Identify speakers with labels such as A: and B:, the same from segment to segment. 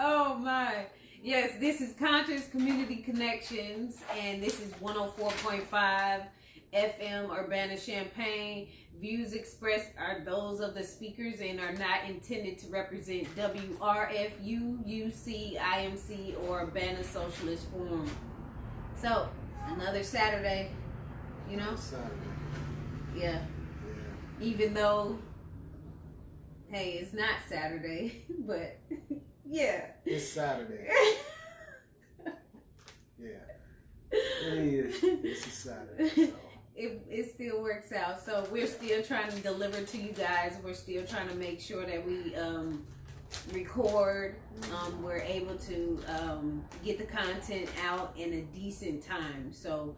A: Oh my. Yes, this is Conscious Community Connections, and this is 104.5 FM Urbana-Champaign. Views expressed are those of the speakers and are not intended to represent WRFU, UC, IMC, or Urbana Socialist Forum. So, another Saturday, you know?
B: Saturday.
A: Yeah. Even though, hey, it's not Saturday, but yeah.
B: It's Saturday. Yeah. It is. It's a Saturday. So.
A: It still works out. So we're still trying to deliver to you guys. We're still trying to make sure that we record. We're able to get the content out in a decent time. So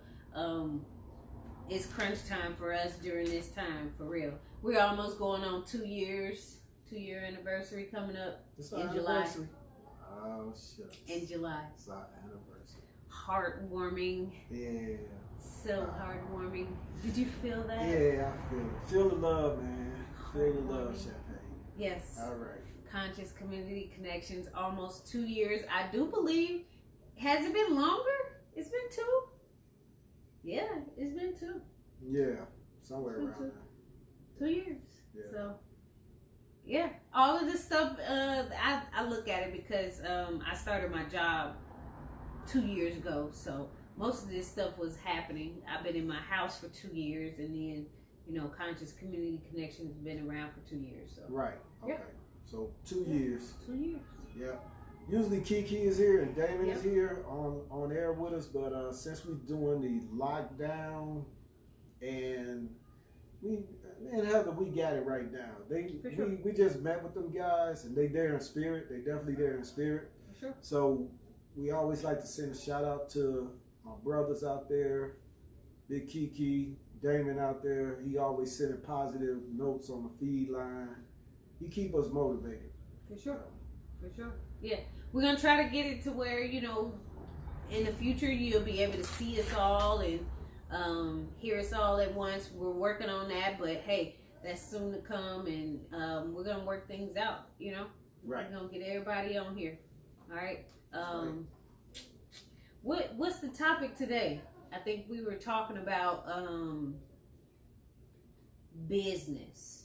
A: it's crunch time for us during this time, for real. We're almost going on 2 years. 2-year anniversary coming up in July.
B: Oh, shucks.
A: In July.
B: It's our anniversary.
A: Heartwarming.
B: Yeah.
A: So heartwarming. Did you feel that?
B: Yeah, I feel it. Feel the love, man. Feel the love, Champagne.
A: Yes.
B: All right.
A: Conscious Community Connections, almost 2 years. I do believe, has it been longer? It's been 2? Yeah, it's been 2.
B: Yeah, somewhere around there.
A: 2 years.
B: Yeah.
A: So, yeah, all of this stuff, I look at it because I started my job 2 years ago. So most of this stuff was happening. I've been in my house for 2 years, and then, you know, Conscious Community Connections has been around for 2 years. So
B: right. Okay.
A: Yeah.
B: So 2 years.
A: 2 years.
B: Yeah. Usually Kee-Kee is here and Damon is here on air with us, but since we're doing the lockdown and Heather, we got it right now. We just met with them guys and they there in spirit. They definitely there in spirit.
A: For sure.
B: So we always like to send a shout out to my brothers out there, Big Kee-Kee, Damon out there. He always sending positive notes on the feed line. He keep us motivated.
A: For sure. For sure. Yeah. We're going to try to get it to where, you know, in the future you'll be able to see us all and hear us all at once. We're working on that, but hey, that's soon to come, and we're going to work things out, you know?
B: Right.
A: We're going to get everybody on here. All right. What's the topic today? I think we were talking about business.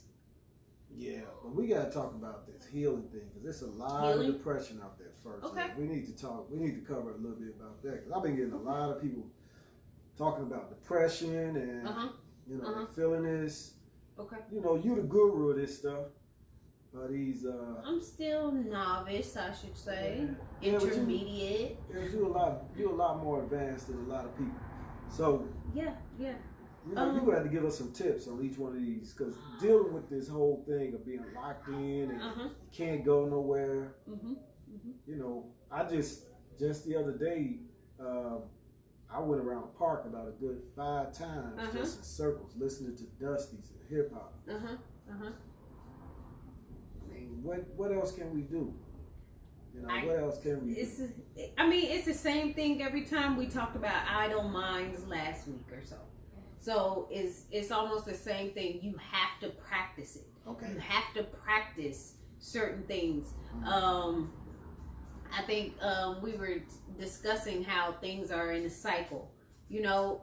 B: Yeah, but we got to talk about this healing thing because there's a lot of depression out there first.
A: Okay.
B: We need to talk. We need to cover a little bit about that because I've been getting a lot of people talking about depression and you know feeling this.
A: Okay.
B: You know, you the guru of this stuff, but he's
A: I'm still novice, I should say.
B: Yeah,
A: Intermediate.
B: You're a lot more advanced than a lot of people. So
A: yeah.
B: You know, you got to give us some tips on each one of these because dealing with this whole thing of being locked in and you can't go nowhere. You know, I just the other day, I went around the park about a good 5 times just in circles, listening to Dusties and hip hop. I mean, what else can we do? You know, what else can we do?
A: It's the same thing every time. We talked about idle minds last week or so. So it's almost the same thing. You have to practice it.
B: Okay.
A: You have to practice certain things. I think we were discussing how things are in a cycle. You know,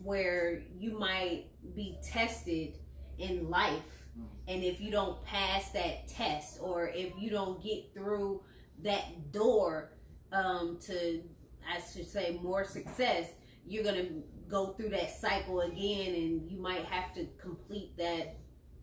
A: where you might be tested in life, and if you don't pass that test, or if you don't get through that door to, I should say, more success, you're gonna go through that cycle again, and you might have to complete that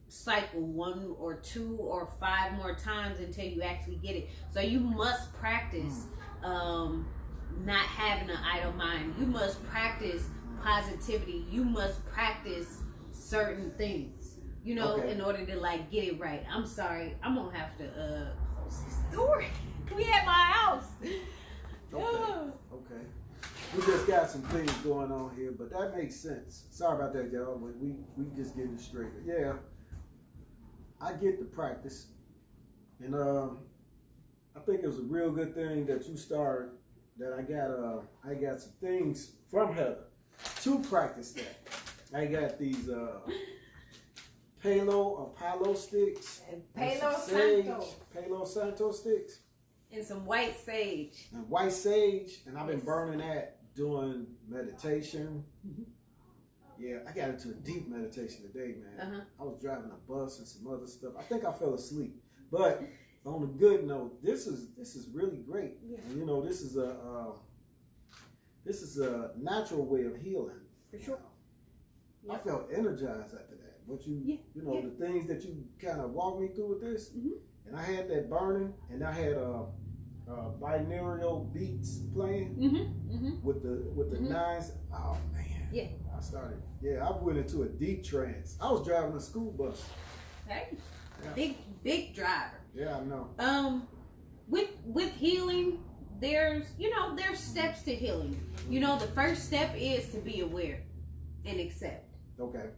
A: cycle 1 or 2 or 5 more times until you actually get it. So you must practice not having an idle mind. You must practice positivity. You must practice certain things, you know, in order to like get it right. I'm sorry, I'm gonna have to close this door. We at my house.
B: Okay. We just got some things going on here, but that makes sense. Sorry about that, y'all, but we just getting it straight. Yeah, I get the practice, and I think it was a real good thing that you started. That I got some things from Heather to practice that. I got these Palo sticks,
A: Palo
B: Santo sticks.
A: And some white sage.
B: And white sage, and I've been burning that doing meditation. Yeah, I got into a deep meditation today, man. I was driving a bus and some other stuff. I think I fell asleep. But on a good note, this is really great. And, you know, this is a natural way of healing.
A: For sure.
B: I felt energized after that. But you know, the things that you kind of walked me through with this, and I had that burning, and I had binaural beats playing with the nines. Oh man.
A: Yeah.
B: I went into a deep trance. I was driving a school bus.
A: Hey. Yeah. Big driver.
B: Yeah, I know.
A: With healing, there's steps to healing. You know, the first step is to be aware and accept.
B: Okay.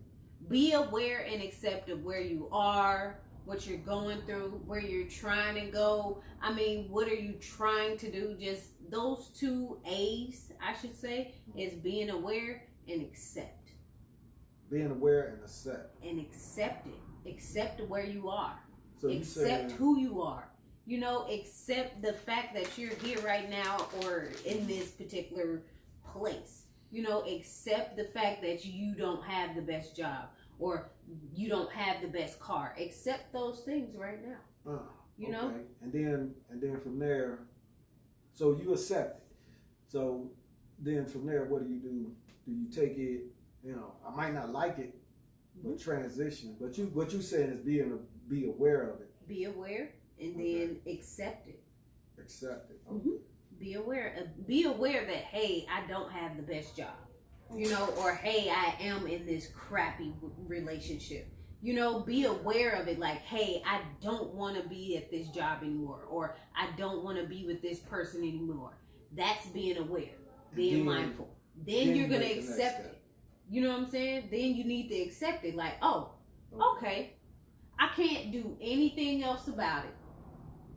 A: Be aware and accept of where you are, what you're going through, where you're trying to go. I mean, what are you trying to do? Just those two A's, I should say, is being aware and accept.
B: Being aware and accept.
A: And accept it. Accept where you are.
B: So
A: accept who you are. You know, accept the fact that you're here right now or in this particular place. You know, accept the fact that you don't have the best job or you don't have the best car. Accept those things right now. You know?
B: And then from there, so you accept it. So then from there, what do you do? Do you take it, you know, I might not like it, but transition. But what you saying is be aware of it.
A: Be aware and then accept it.
B: Accept it.
A: Be aware that, hey, I don't have the best job, you know, or hey, I am in this crappy relationship. You know, be aware of it, like, hey, I don't want to be at this job anymore, or I don't want to be with this person anymore. That's being aware, being mindful. Then you're going to accept it. You know what I'm saying? Then you need to accept it, like, oh, okay, I can't do anything else about it.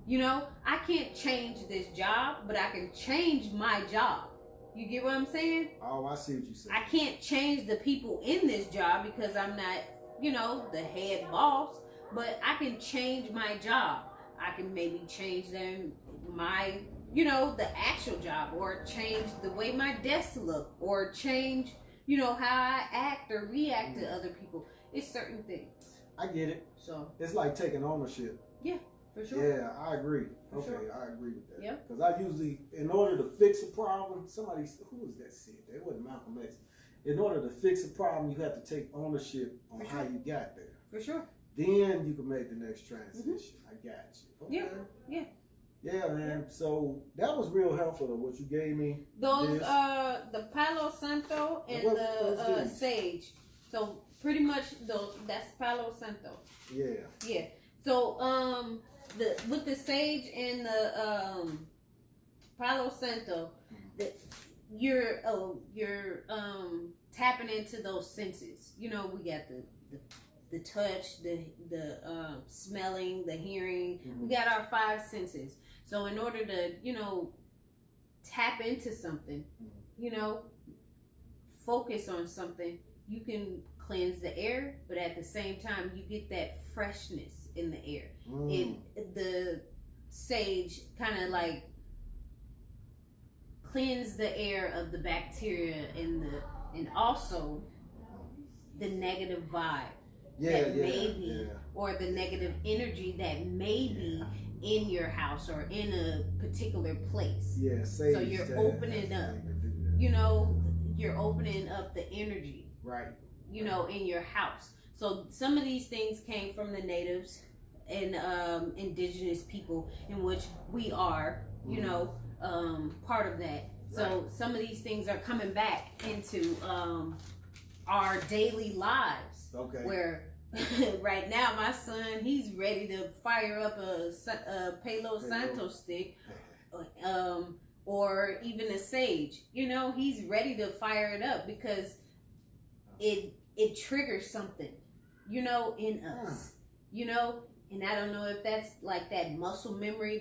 A: You know, I can't change this job, but I can change my job. You get what I'm saying?
B: Oh, I see what you're saying.
A: I can't change the people in this job because I'm not, you know, the head boss, but I can change my job. I can maybe change my, you know, the actual job, or change the way my desk look, or change, you know, how I act or react to other people. It's certain things.
B: I get it.
A: So
B: it's like taking ownership.
A: Yeah. For sure.
B: Yeah, I agree.
A: For sure.
B: I agree with that.
A: Yep.
B: Because I usually, in order to fix a problem, who was that said that? It wasn't Malcolm X. In order to fix a problem, you have to take ownership on how you got there.
A: For sure.
B: Then you can make the next transition. I got you. Okay.
A: Yeah.
B: Yeah, man. So that was real helpful, what you gave me.
A: Those, the Palo Santo and the sage. So pretty much that's Palo Santo.
B: Yeah.
A: Yeah. So, with the sage and the Palo Santo, you're tapping into those senses. You know, we got the touch, the smelling, the hearing. We got our 5 senses. So in order to, you know, tap into something, you know, focus on something, you can cleanse the air, but at the same time you get that freshness in the air. The sage kind of like cleanse the air of the bacteria and also the negative vibe or the negative energy that may be in your house or in a particular place.
B: Yeah, sage.
A: So you're opening up. You know, you're opening up the energy.
B: Right.
A: You know, in your house. So some of these things came from the natives and indigenous people, in which we are, you know, part of that. So some of these things are coming back into our daily lives.
B: Okay.
A: Where right now my son, he's ready to fire up a Palo Santo stick, or even a sage. You know, he's ready to fire it up because it triggers something, you know, in us, you know, and I don't know if that's like that muscle memory,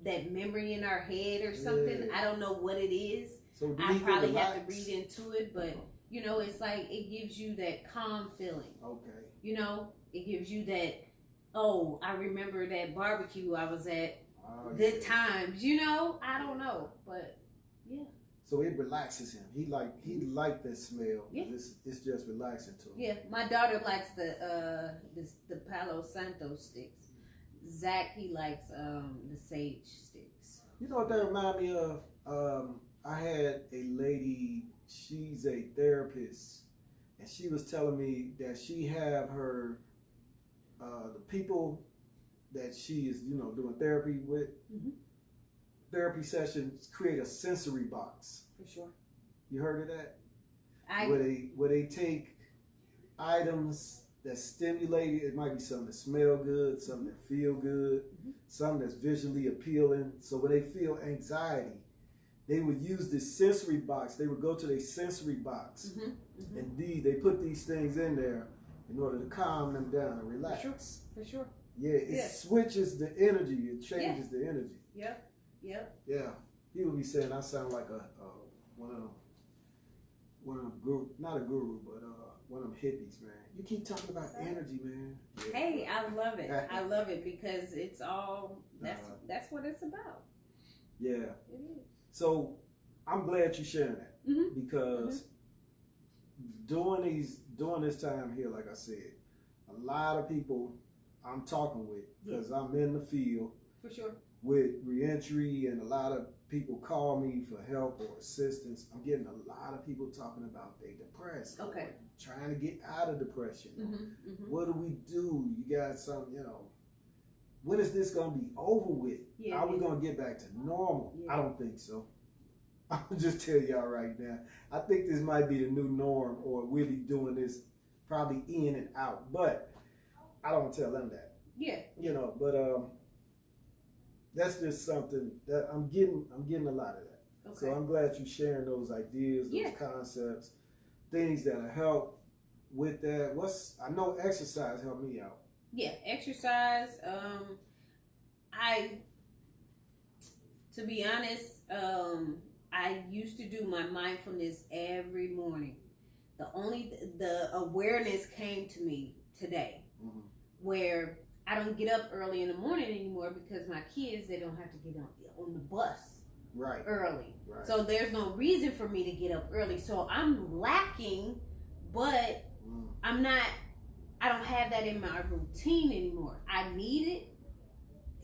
A: that memory in our head or something. Yeah. I don't know what it is. So I probably have to read into it, but you know, it's like it gives you that calm feeling.
B: Okay.
A: You know, it gives you that, oh, I remember that barbecue I was at good times. You know, I don't know, but yeah.
B: So it relaxes him. He like that smell.
A: Yeah.
B: It's just relaxing to him.
A: Yeah, my daughter likes the Palo Santo sticks. Zach, he likes the sage sticks.
B: You know what that remind me of? I had a lady. She's a therapist, and she was telling me that she have her the people that she is doing therapy with. Mm-hmm. Therapy sessions create a sensory box.
A: For sure.
B: You heard of that? Where they take items that stimulate it. It might be something that smell good, something that feel good, something that's visually appealing. So when they feel anxiety, they would use this sensory box. They would go to their sensory box. And they put these things in there in order to calm them down and relax.
A: For sure.
B: Yeah, it switches the energy. It changes the energy.
A: Yep.
B: Yeah, he would be saying I sound like one of them guru, not a guru, but one of them hippies, man. You keep talking about energy, man. Yeah.
A: Hey, I love it. I love it because it's all that's what it's about.
B: Yeah,
A: it is.
B: So I'm glad you sharing that because during this time here, like I said, a lot of people I'm talking with because I'm in the field. For sure. With reentry, and a lot of people call me for help or assistance. I'm getting a lot of people talking about they depressed. Okay. Trying to get out of depression. What do we do? You got some, when is this going to be over with? Yeah, Are we going to get back to normal? Yeah. I don't think so. I'll just tell y'all right now. I think this might be the new norm, or we'll be doing this probably in and out. But I don't tell them that. Yeah. But that's just something that I'm getting a lot of that. Okay. So I'm glad you're sharing those ideas, those concepts, things that'll help with that. I know exercise helped me out.
A: Yeah, exercise. To be honest, I used to do my mindfulness every morning. The awareness came to me today, where I don't get up early in the morning anymore because my kids, they don't have to get on the bus early. Right. So there's no reason for me to get up early. So I'm lacking, but I don't have that in my routine anymore. I need it.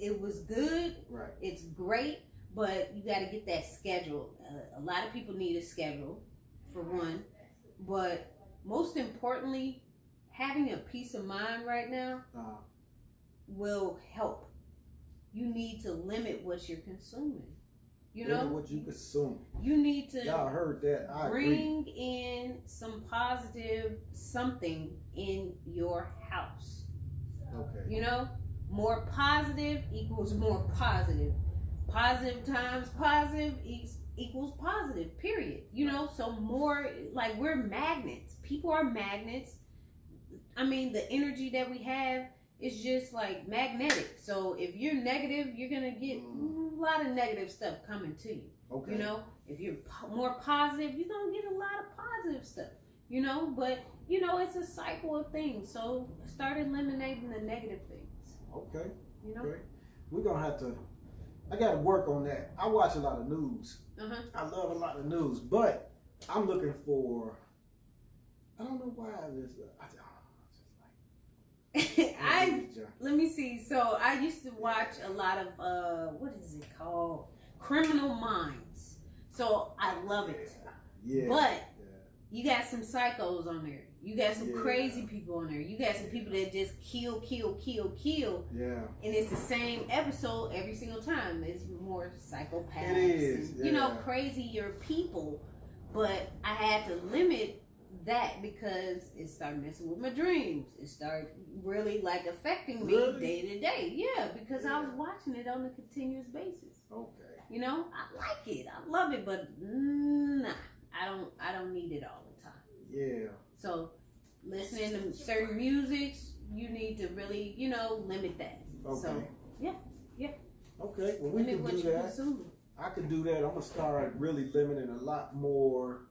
A: It was good. Right. It's great, but you got to get that schedule. A lot of people need a schedule, for one. But most importantly, having a peace of mind right now will help. You need to limit what you're consuming.
B: Limit what you consume.
A: You need to.
B: Y'all heard that. I
A: bring
B: agree.
A: in some positive something in your house. Okay. More positive equals more positive. Positive times positive equals positive. Period. So more like we're magnets. People are magnets. I mean, the energy that we have. It's just like magnetic. So if you're negative, you're going to get a lot of negative stuff coming to you. Okay. If you're more positive, you're going to get a lot of positive stuff. But, it's a cycle of things. So start eliminating the negative things.
B: Okay. Okay. We're going to have to, I got to work on that. I watch a lot of news. I love a lot of news. But I'm looking for, I don't know why this,
A: let me see. So I used to watch a lot of what is it called? Criminal Minds. So I love it. Yeah. But you got some psychos on there. You got some crazy people on there. You got some people that just kill. Yeah. And it's the same episode every single time. It's more psychopaths. It is. And, crazier people. But I had to limit that because it started messing with my dreams. It started really affecting me day to day. Yeah, because I was watching it on a continuous basis. Okay. I like it. I love it, but nah, I don't need it all the time. Yeah. So listening to certain musics, you need to really, limit that. Okay. So yeah.
B: Okay. Well, we can do that. I can do that. I'm gonna start really limiting a lot more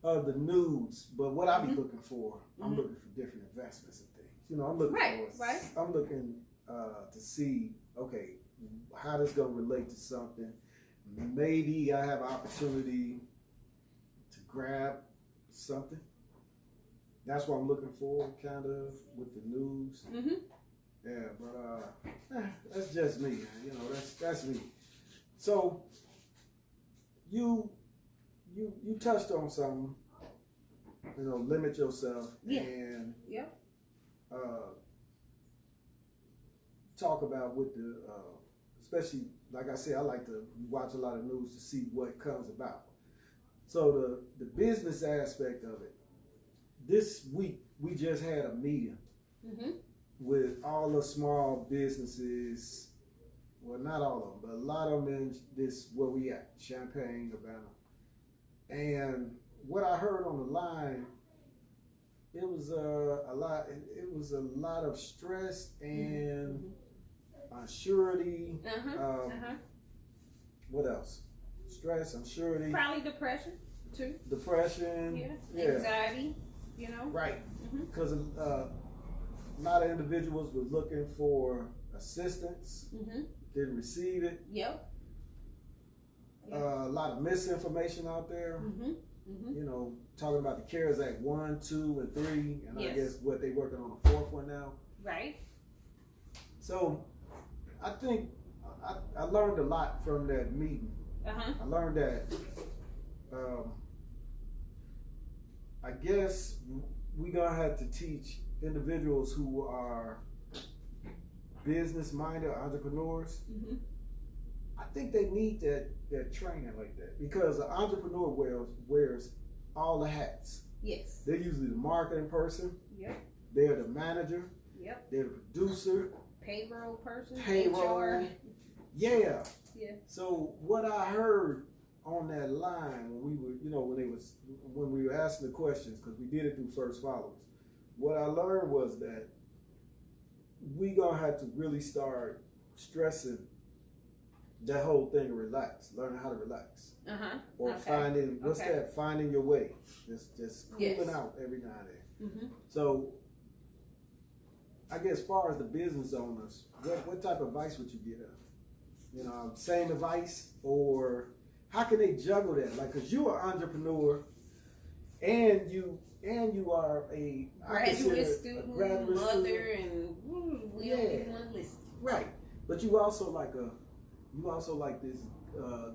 B: of the news, but what I be looking for, I'm looking for different investments and things. I'm looking I'm looking to see, okay, how this gonna relate to something. Maybe I have opportunity to grab something. That's what I'm looking for, kind of, with the news.
A: Mm-hmm.
B: Yeah, but that's just me. You know, that's me. So you touched on something. You know, limit yourself and talk about with the especially, like I said, I like to watch a lot of news to see what comes about. So the business aspect of it. This week we just had a meeting with all the small businesses. Well, not all of them, but a lot of them in this where we at, Champaign, Urbana. And what I heard on the line, it was a lot. It was a lot of stress and unsurety. What else? Stress, unsurety.
A: Probably depression too.
B: Depression.
A: Yeah. Anxiety. You know.
B: Right. Because a lot of individuals were looking for assistance. Didn't receive it.
A: Yep.
B: A lot of misinformation out there. You know, talking about the CARES Act 1, 2, and 3, and I guess what they working on the 4th one now.
A: Right.
B: So, I think I learned a lot from that meeting. I learned that I guess we're gonna have to teach individuals who are business-minded entrepreneurs. I think they need that training like that, because an entrepreneur wears all the hats.
A: Yes.
B: They're usually the marketing person.
A: Yep.
B: They're the manager.
A: Yep.
B: They're the producer.
A: Payroll person.
B: Payroll.
A: HR.
B: Yeah.
A: Yeah.
B: So what I heard on that line when we were, you know, when we were asking the questions, because we did it through First Followers, what I learned was that we gonna have to really start stressing that whole thing of relax, learning how to relax. Or finding, what's that? Finding your way. Just cooling out every now and then. So, I guess as far as the business owners, what type of advice would you give them? You know, same advice, or how can they juggle that? Like, cause you are an entrepreneur, and you are a
A: graduate student, mother, and we don't even want to listen.
B: Right, but you also like this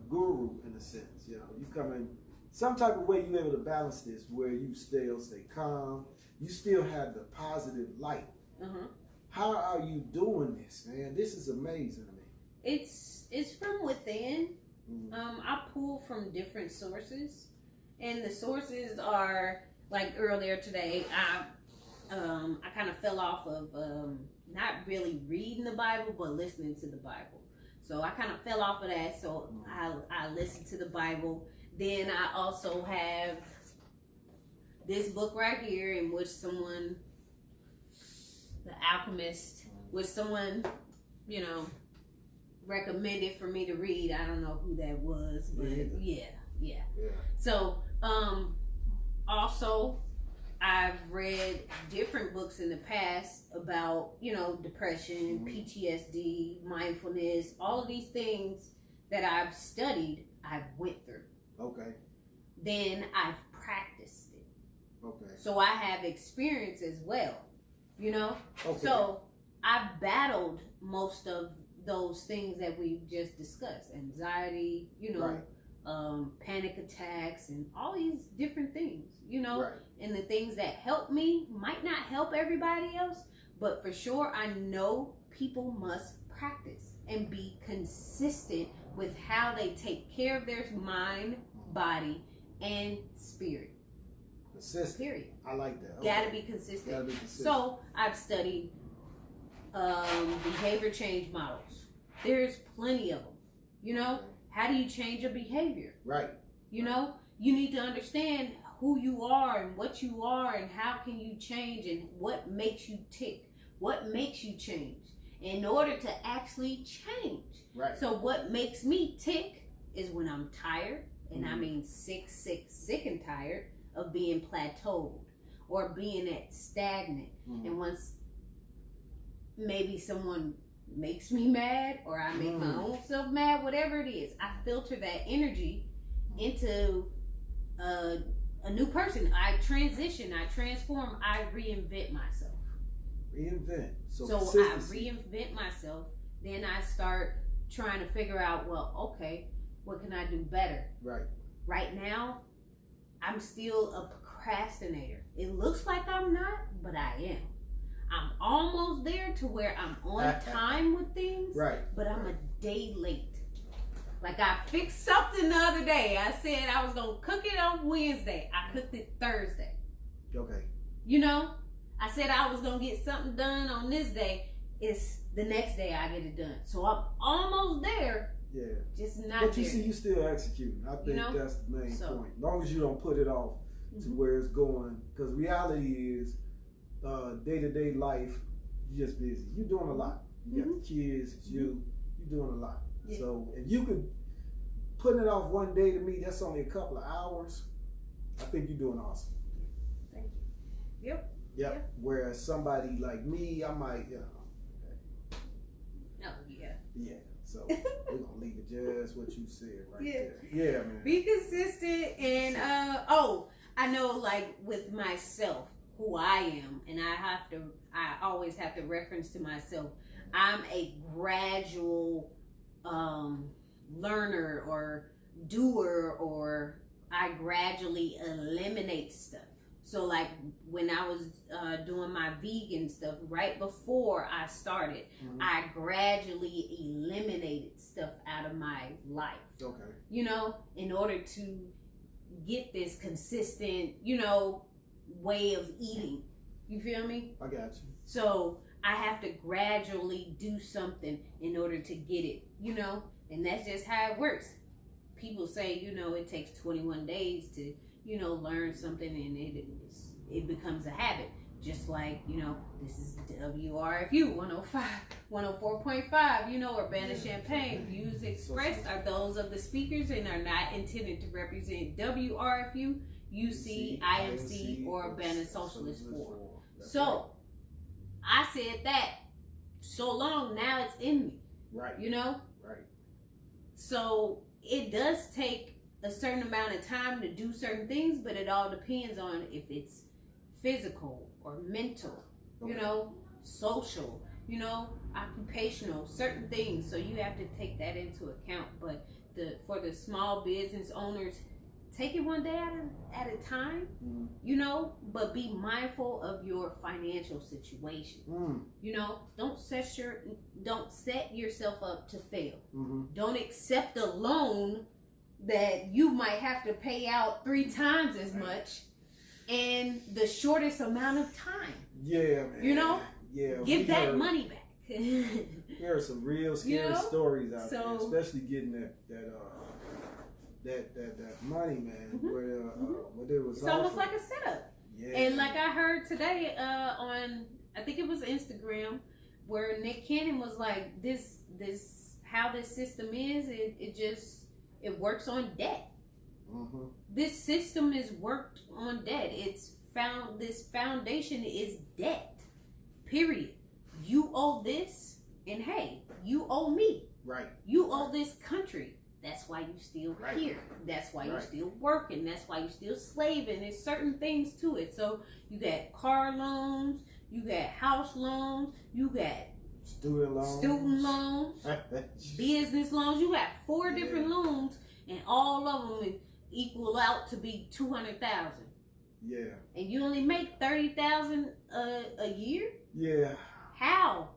B: guru in a sense. You know, you come in some type of way. You able to balance this where you still stay calm. You still have the positive light. How are you doing this, man? This is amazing to me.
A: It's from within. I pull from different sources, and the sources are like earlier today. I kind of fell off of not really reading the Bible, but listening to the Bible. So I kind of fell off of that. So I listened to the Bible. Then I also have this book right here, in which someone, The Alchemist, which someone, you know, recommended for me to read. I don't know who that was, but yeah. So also I've read different books in the past about, you know, depression, PTSD, mindfulness, all of these things that I've studied, I've went through.
B: Okay.
A: Then I've practiced it.
B: Okay.
A: So I have experience as well, you know?
B: Okay.
A: So I've battled most of those things that we've just discussed. Anxiety, you know, panic attacks, and all these different things, you know? And the things that help me might not help everybody else, but for sure I know people must practice and be consistent with how they take care of their mind, body, and spirit.
B: Consistent.
A: Period.
B: I like that. Okay.
A: Gotta be consistent.
B: Gotta be consistent.
A: So I've studied behavior change models. There's plenty of them. You know, how do you change your behavior?
B: Right.
A: You know, you need to understand who you are and what you are and how can you change and what makes you tick, what makes you change in order to actually change.
B: Right.
A: So what makes me tick is when I'm tired, and I mean sick and tired of being plateaued or being at stagnant. And once maybe someone makes me mad or I make my own self mad, whatever it is, I filter that energy into a new person. I transition, I transform, I reinvent myself.
B: Reinvent. So
A: I reinvent myself. Then I start trying to figure out, well, okay, what can I do better?
B: Right.
A: Right now, I'm still a procrastinator. It looks like I'm not, but I am. I'm almost there to where I'm on time with things,
B: right?
A: But I'm a day late. Like I fixed something the other day. I said I was gonna cook it on Wednesday. I cooked it Thursday.
B: Okay.
A: You know, I said I was gonna get something done on this day. It's the next day I get it done. So I'm almost there.
B: Yeah.
A: Just not.
B: But you see, you still executing. I think that's the main point. As long as you don't put it off to where it's going, because reality is day-to-day life. You're just busy. You're doing a lot. You got the kids. It's you. You're doing a lot. Yeah. So if you could putting it off one day, to me, that's only a couple of hours. I think you're doing awesome.
A: Thank you. Yep.
B: Yep. Whereas somebody like me, I might,
A: Oh yeah.
B: Yeah. So we're gonna leave it just what you said right there. Yeah, man.
A: Be consistent and I know, like with myself, who I am, and I always have to reference to myself. I'm a gradual learner or doer, or I gradually eliminate stuff. So like when I was doing my vegan stuff, right before I started, I gradually eliminated stuff out of my life.
B: Okay.
A: You know, in order to get this consistent, way of eating. You feel me?
B: I got you.
A: So I have to gradually do something in order to get it, and that's just how it works. People say, it takes 21 days to, learn something, and it becomes a habit. Just like, this is WRFU 104.5, Urbana-Champaign. Views expressed are those of the speakers and are not intended to represent WRFU, UC, IMC, or Urbana Socialist Forum. So, I said that so long, now it's in me.
B: Right. Right.
A: So, it does take a certain amount of time to do certain things, but it all depends on if it's physical or mental, social, occupational, certain things. So you have to take that into account. But for the small business owners, take it one day at a time, but be mindful of your financial situation. Don't set yourself up to fail. Don't accept a loan that you might have to pay out 3 times as much in the shortest amount of time.
B: Yeah, man. Yeah.
A: Give that money back.
B: There are some real scary stories out there, especially getting that money, man. Where there was
A: it's almost like a setup.
B: Yeah.
A: And like I heard today on, I think it was Instagram, where Nick Cannon was like, this how this system is, it works on debt. This system is worked on debt. This foundation is debt. Period. You owe this, and hey, you owe me.
B: Right.
A: You owe this country. That's why you still here. That's why you're still working. That's why you're still slaving. There's certain things to it. So you got car loans, you got house loans, you got
B: student
A: loans, business loans. You got 4 different loans, and all of them equal out to be $200,000.
B: Yeah. And
A: you only make $30,000 a year?
B: Yeah.
A: How?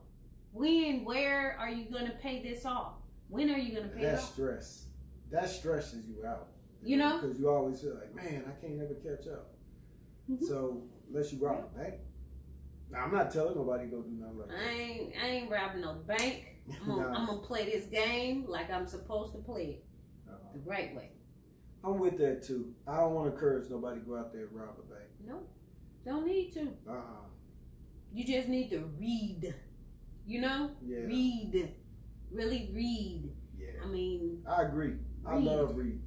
A: When? Where are you gonna pay this off? When are you gonna pay it off?
B: Stress. That stresses you out. Because you always feel like, man, I can't never catch up. So unless you rob a bank. Now I'm not telling nobody to go do nothing like that.
A: I ain't robbing no bank. I'm gonna play this game like I'm supposed to play it. The right way.
B: I'm with that too. I don't want to encourage nobody to go out there and rob a bank.
A: No, don't need to. You just need to read.
B: Yeah.
A: Read. Really read.
B: Yeah.
A: I mean,
B: I agree. I love reading.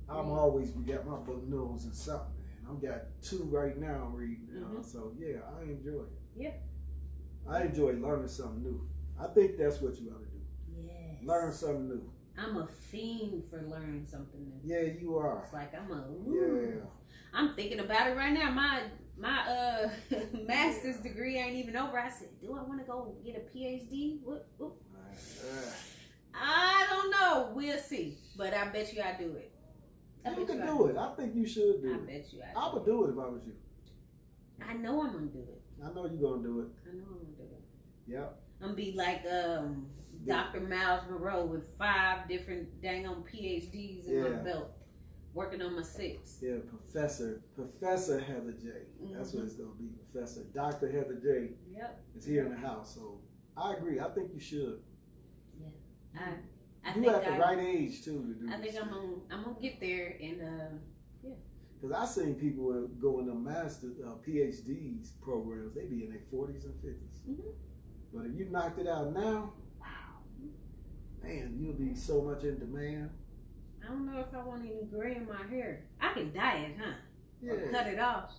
B: I'm always got my book nose and something, man. I've got 2 right now I'm reading. So yeah, I enjoy it.
A: Yeah.
B: I enjoy learning something new. I think that's what you ought to do.
A: Yes.
B: Learn something new.
A: I'm a fiend for learning something new.
B: Yeah, you are.
A: It's like I'm a
B: Yeah.
A: I'm thinking about it right now. My master's degree ain't even over. I said, do I want to go get a PhD? What? I don't know. We'll see. But I bet you I do it.
B: You can do it. I think you should do it.
A: I bet you
B: I would do it if I was you.
A: I know I'm gonna do it.
B: I know you're gonna do it.
A: I know I'm gonna do it.
B: Yep.
A: I'm gonna be like Dr. Miles Monroe with 5 different dang on PhDs in my belt, working on my 6th.
B: Yeah, Professor Heather J. That's what it's gonna be. Professor Dr. Heather J.
A: Yep.
B: Is here in the house, so I agree. I think you should.
A: Yeah. I
B: you
A: think
B: at the right age too to do.
A: I think I'm gonna get there, and
B: because I seen people go in the master PhDs programs. They be in their 40s and 50s. But if you knocked it out now, wow, man, you'll be so much in demand.
A: I don't know if I want any gray in my hair. I can dye it, huh?
B: Yeah.
A: Or cut it off.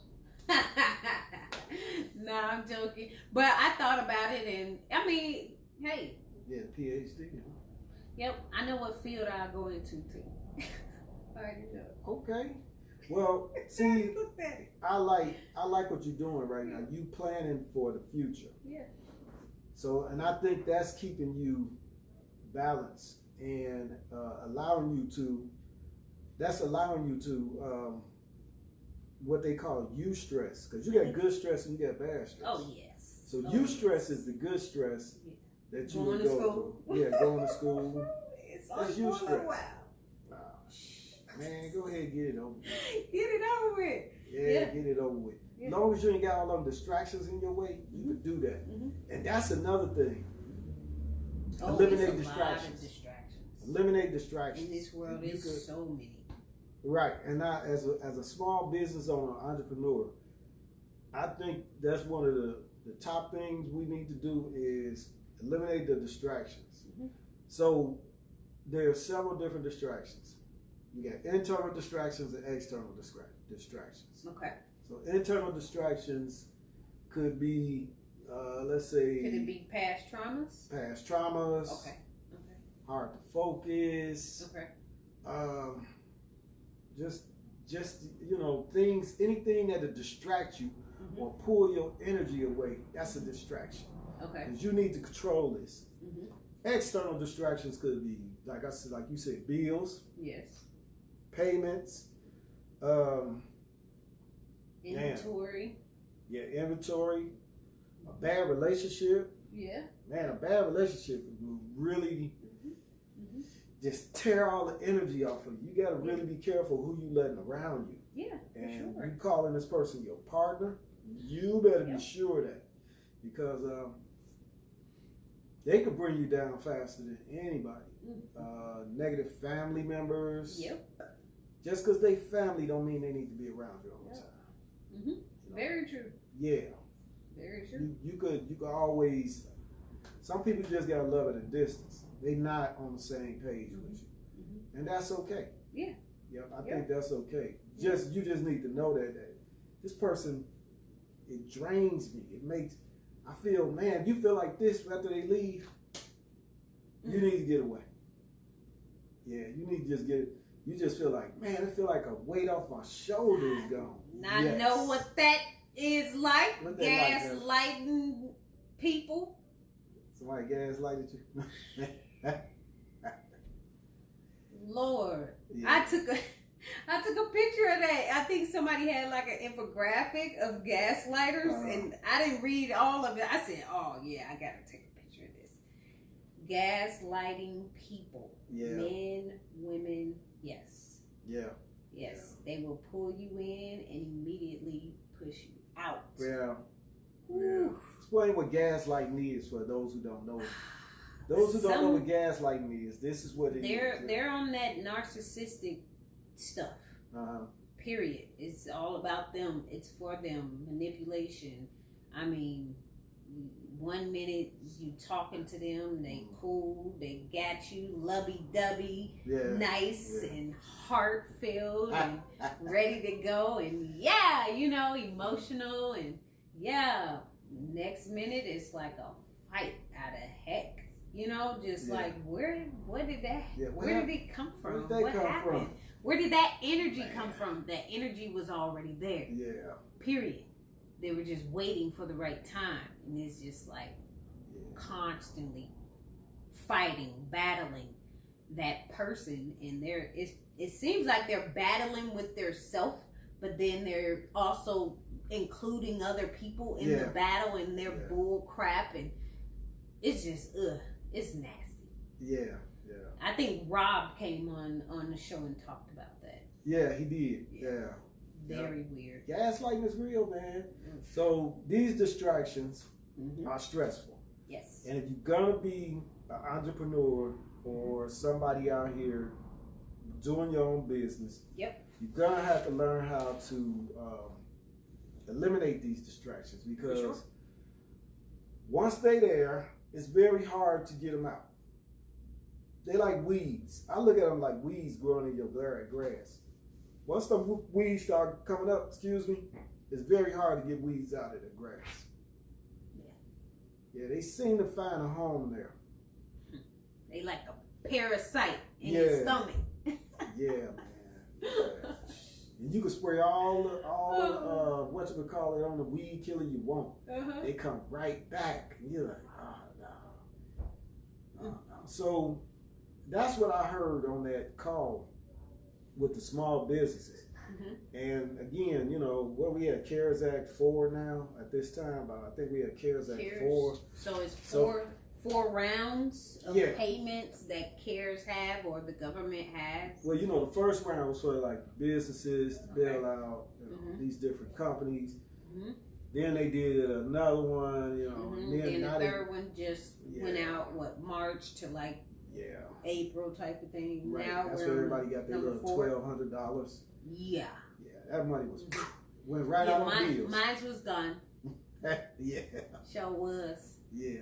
A: No, I'm joking. But I thought about it, and I mean, hey.
B: Yeah, PhD. Huh?
A: Yep, I know what field I'll go into too. I already know.
B: Okay. Well, see, I like what you're doing right now. You planning for the future.
A: Yeah.
B: So, and I think that's keeping you balanced and allowing you to what they call eustress, because you got good stress and you got bad stress.
A: Oh yes.
B: So eustress is the good stress that you would go through. Yeah, going to school.
A: It's
B: that's eustress. Wow. Man, go ahead and get it over with.
A: Get it over with.
B: Yeah, get it over with. As long as you ain't got all them distractions in your way, you can do that. And that's another thing. Eliminate distractions. Eliminate distractions.
A: In this world, there's so many.
B: Right, and I, as a small business owner, entrepreneur, I think that's one of the top things we need to do is eliminate the distractions. So there are several different distractions. You got internal distractions and external distractions.
A: Okay.
B: So internal distractions could be, let's say.
A: Could it be past traumas?
B: Past traumas.
A: Okay.
B: Hard to focus.
A: Okay.
B: Just things, anything that'll distract you or pull your energy away. That's a distraction.
A: Okay.
B: Because you need to control this. External distractions could be, like you said, bills.
A: Yes.
B: Payments.
A: Inventory.
B: Yeah, inventory. A bad relationship.
A: Yeah.
B: Man, a bad relationship will really just tear all the energy off of you. You got to really be careful who you letting around you.
A: Yeah,
B: and
A: sure.
B: you calling this person your partner, you better be sure that, because they could bring you down faster than anybody. Negative family members.
A: Yep.
B: Just because they family don't mean they need to be around you all the time.
A: You know? Very true.
B: Yeah.
A: Very true.
B: You could always. Some people just gotta love at a distance. They not on the same page with you, and that's okay.
A: Yeah.
B: Yep. I think that's okay. You just need to know that this person, it drains me. It makes I feel, man. If you feel like this after they leave, you need to get away. Yeah, you need to just get. You just feel like, man, I feel like a weight off my shoulders gone.
A: Now I know what that is like. Gaslighting people.
B: Somebody gaslighted you.
A: Lord, yeah. I took a picture of that. I think somebody had like an infographic of gaslighters, and I didn't read all of it. I said, "Oh yeah, I gotta take a picture of this." Gaslighting people, men, women, yes, they will pull you in and immediately push you out.
B: Yeah. Explain what gaslighting is for those who don't know. Those who don't know what gaslighting is, this is what it is.
A: They're on that narcissistic stuff. Period. It's all about them. It's for them. Manipulation. I mean, 1 minute you talking to them, they cool, they got you, lovey-dovey, nice and heartfelt and ready to go, and emotional, and next minute it's like a fight out of heck. You know, just like where did that where did it come from?
B: What happened?
A: Where did that energy come from? That energy was already there.
B: Yeah.
A: Period. They were just waiting for the right time. And it's just like constantly fighting, battling that person, and it seems like they're battling with their self, but then they're also including other people in the battle and their bull crap, and it's just it's nasty.
B: Yeah.
A: I think Rob came on the show and talked about that.
B: Yeah, he did. Yeah.
A: Very weird.
B: Gaslighting is real, man. So these distractions are stressful.
A: Yes.
B: And if you're gonna be an entrepreneur or somebody out here doing your own business, you're gonna have to learn how to eliminate these distractions, because once they're there, it's very hard to get them out. They like weeds. I look at them like weeds growing in your grass. Once the weeds start coming up, it's very hard to get weeds out of the grass. Yeah, they seem to find a home there.
A: They like a parasite in your stomach.
B: Yeah, man. And you can spray all the what you would call it on the weed killer you want. They come right back, and you're like, oh no. So that's what I heard on that call with the small businesses. And again, you know, what we had CARES Act 4 now at this time. I think we had CARES Act 4.
A: So it's four rounds of payments that CARES have or the government has.
B: Well, you know, the first round was for like businesses to bail out these different companies. Then they did another one, you know.
A: And then the third one just went out March to like April type of thing.
B: Right.
A: Now
B: that's where everybody got their little $1,200. Yeah, that money was went right out on bills.
A: Mine was gone. Sure was. Yeah.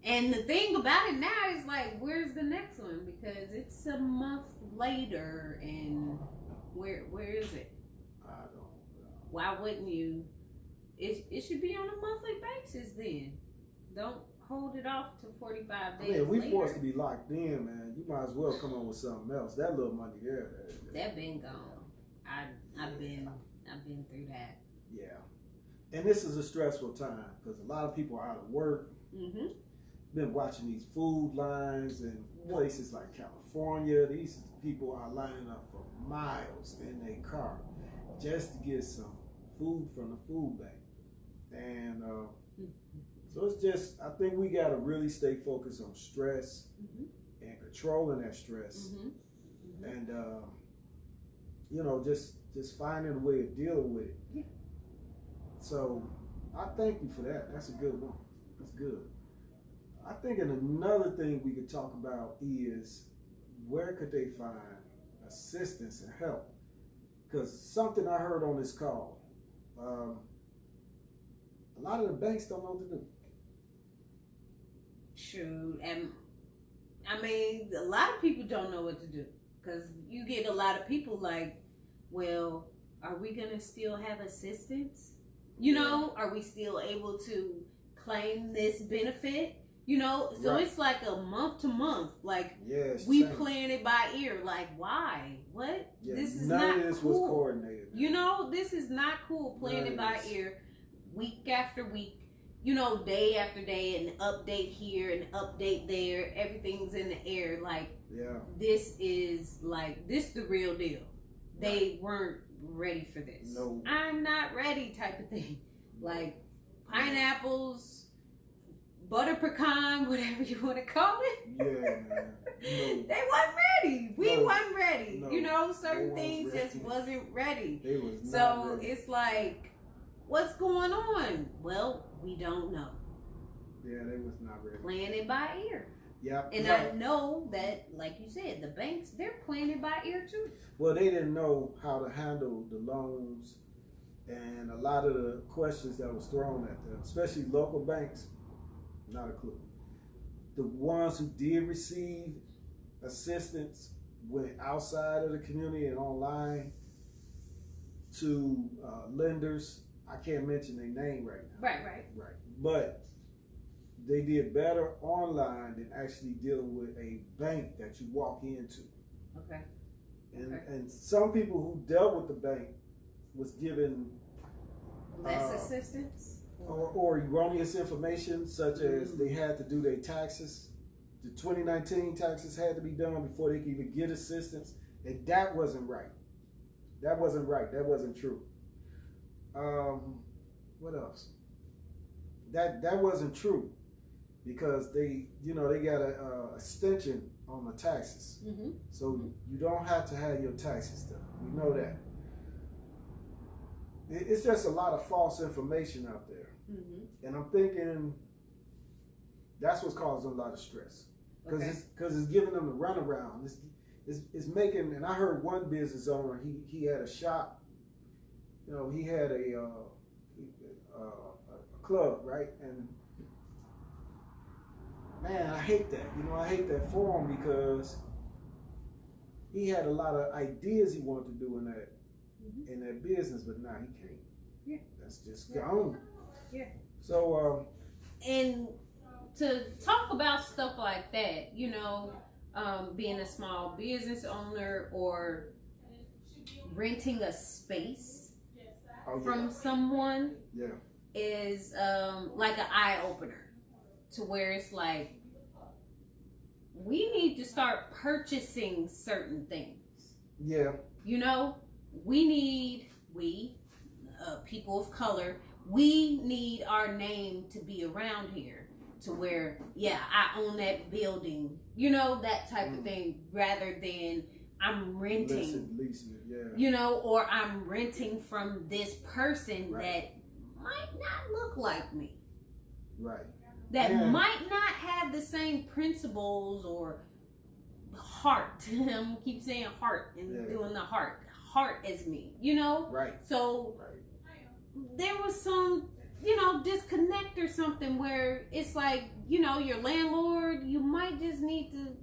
A: And the thing about it now is like, where's the next one? Because it's a month later, and where is it?
B: I don't know.
A: Why wouldn't you? It should be on a monthly basis then. Don't hold it off to 45 days.
B: Man, we forced to be locked in, man. You might as well come on with something else. That little money there.
A: That been gone. I've been through that.
B: Yeah. And this is a stressful time because a lot of people are out of work. Been watching these food lines in places like California. These people are lining up for miles in their car just to get some food from the food bank. And so it's just, I think we got to really stay focused on stress and controlling that stress. And, you know, just finding a way of dealing with it. So I thank you for that. That's a good one. That's good. I think another thing we could talk about is where could they find assistance and help? Because something I heard on this call, a lot of the banks don't know what to do.
A: Shoot, and I mean, a lot of people don't know what to do, because you get a lot of people like, well, are we gonna still have assistance? You know, are we still able to claim this benefit? You know, so it's like a month to month. Like, we playing it by ear. Like, why? What?
B: Yeah,
A: this is
B: none
A: not
B: of this
A: cool.
B: was coordinated. Man.
A: You know, this is not cool. Playing it by ear, week after week. You know, day after day, an update here, an update there. Everything's in the air. Like, this is the real deal. They weren't ready for this.
B: No.
A: I'm not ready type of thing. Like, pineapples, butter pecan, whatever you want to call it.
B: Yeah, man. No.
A: They wasn't ready. We wasn't ready. No. You know, certain things just wasn't ready.
B: They was
A: not
B: ready.
A: It's like, what's going on? Well, we don't know.
B: Yeah, they was not ready.
A: Playing it by ear.
B: Yeah.
A: And I know that, like you said, the banks, they're playing it by ear too.
B: Well, they didn't know how to handle the loans and a lot of the questions that was thrown at them, especially local banks. Not a clue. The ones who did receive assistance went outside of the community and online to lenders. I can't mention their name right now.
A: Right.
B: But they did better online than actually dealing with a bank that you walk into.
A: Okay.
B: And some people who dealt with the bank was given
A: less assistance
B: or erroneous information, such as they had to do their taxes. The 2019 taxes had to be done before they could even get assistance, and that wasn't right. That wasn't right. That wasn't true. What else? That wasn't true, because they got a extension on the taxes, so you don't have to have your taxes done. We know that. It's just a lot of false information out there, and I'm thinking that's what's causing a lot of stress, because it's giving them the runaround. It's making, and I heard one business owner, he had a shop, he had a club, right? And man, I hate that. I hate that for him, because he had a lot of ideas he wanted to do in that business, but now he can't.
A: Yeah,
B: that's just gone.
A: Yeah.
B: So
A: and to talk about stuff like that, being a small business owner or renting a space from someone is like an eye opener, to where it's like, we need to start purchasing certain things.
B: Yeah.
A: We people of color, we need our name to be around here, to where, I own that building, that type of thing, rather than I'm renting, or I'm renting from this person that might not look like me.
B: Right.
A: That might not have the same principles or heart. I'm keep saying heart and doing the heart as me,
B: Right.
A: So there was some, disconnect or something, where it's like, your landlord, you might just need to,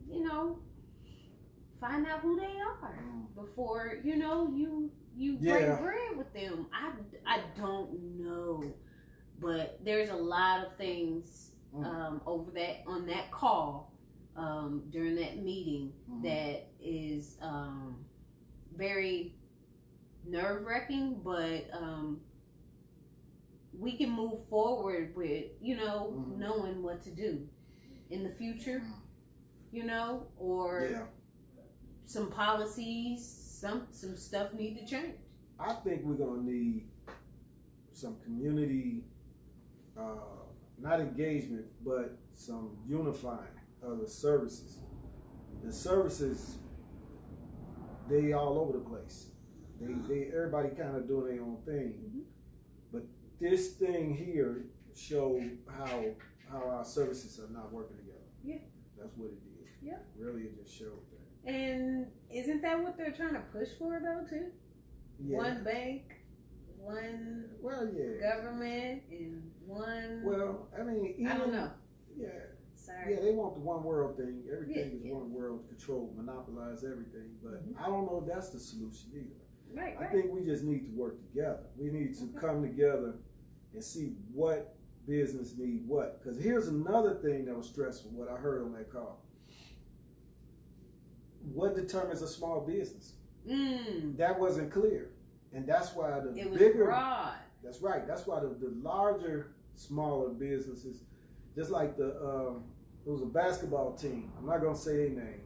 A: find out who they are before, you break bread with them. I don't know, but there's a lot of things over that, on that call, during that meeting, that is very nerve-wracking, but we can move forward with, knowing what to do in the future, or some policies, some stuff need to change.
B: I think we're gonna need some community, not engagement, but some unifying of the services. The services, they all over the place. They everybody kind of doing their own thing, but this thing here show how our services are not working together.
A: Yeah,
B: that's what it did.
A: Yeah,
B: really, it just showed that.
A: And isn't that what they're trying to push for, though, too?
B: Yeah.
A: One bank, one government, and one.
B: Well, I mean,
A: I don't know.
B: Yeah.
A: Sorry.
B: Yeah, they want the one world thing. Everything is one world, control, monopolize everything. But I don't know if that's the solution either.
A: Right.
B: I think we just need to work together. We need to come together and see what business need what. Because here's another thing that was stressful, what I heard on that call. What determines a small business? That wasn't clear. And that's why
A: it was
B: bigger...
A: broad.
B: That's right. That's why the larger, smaller businesses, just like it was a basketball team. I'm not going to say their name.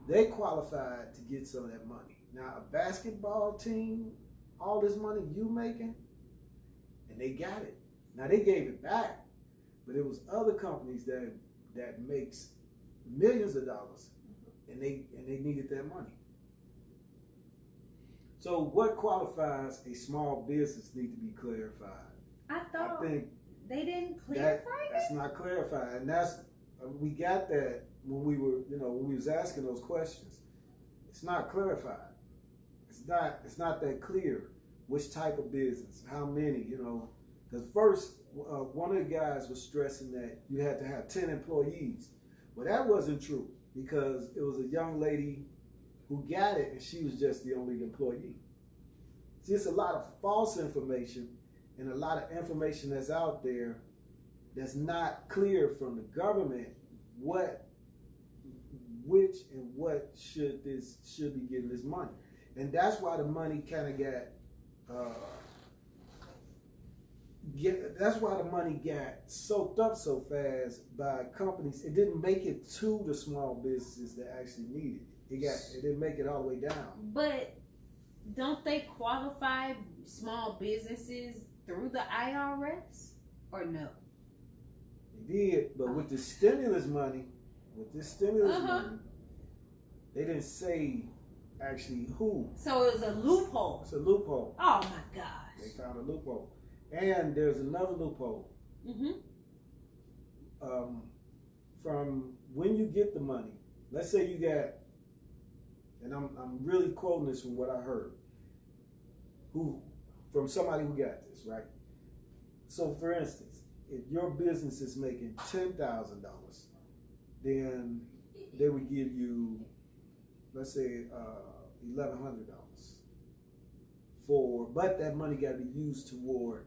B: They qualified to get some of that money. Now, a basketball team, all this money you making, and they got it. Now, they gave it back, but it was other companies that makes millions of dollars, and they needed that money. So what qualifies a small business need to be clarified.
A: I think they didn't clarify that.
B: That's not clarified, and that's we got that when we were, when we was asking those questions. It's not clarified. It's not that clear which type of business, how many, because first one of the guys was stressing that you had to have 10 employees. Well, that wasn't true, because it was a young lady who got it and she was just the only employee. See, it's a lot of false information and a lot of information that's out there that's not clear from the government which and what should be getting this money. And that's why the money kind of that's why the money got soaked up so fast by companies. It didn't make it to the small businesses that actually needed it. It didn't make it all the way down.
A: But don't they qualify small businesses through the IRS or no?
B: They did, but with the stimulus money, money, they didn't say actually who.
A: So it was a loophole.
B: It's a loophole.
A: Oh my gosh.
B: They found a loophole. And there's another loophole. From when you get the money, let's say you got, and I'm really quoting this from what I heard, from somebody who got this, right? So for instance, if your business is making $10,000, then they would give you, let's say, $1,100 but that money got to be used toward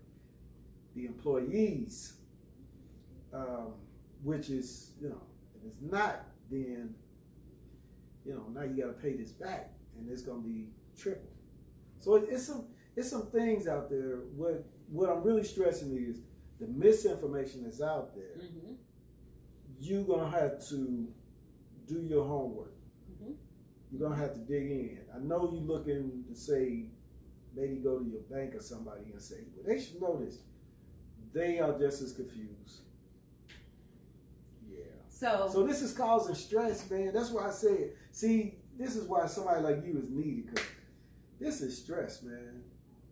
B: the employees, which is, if it's not, then, now you got to pay this back, and it's going to be triple. So it's some things out there. What I'm really stressing is the misinformation that's out there. You're going to have to do your homework. You're going to have to dig in. I know you're looking to say, maybe go to your bank or somebody and say, well, they should know this. They are just as confused. Yeah. So this is causing stress, man. That's why I said, see, this is why somebody like you is needed, because this is stress, man.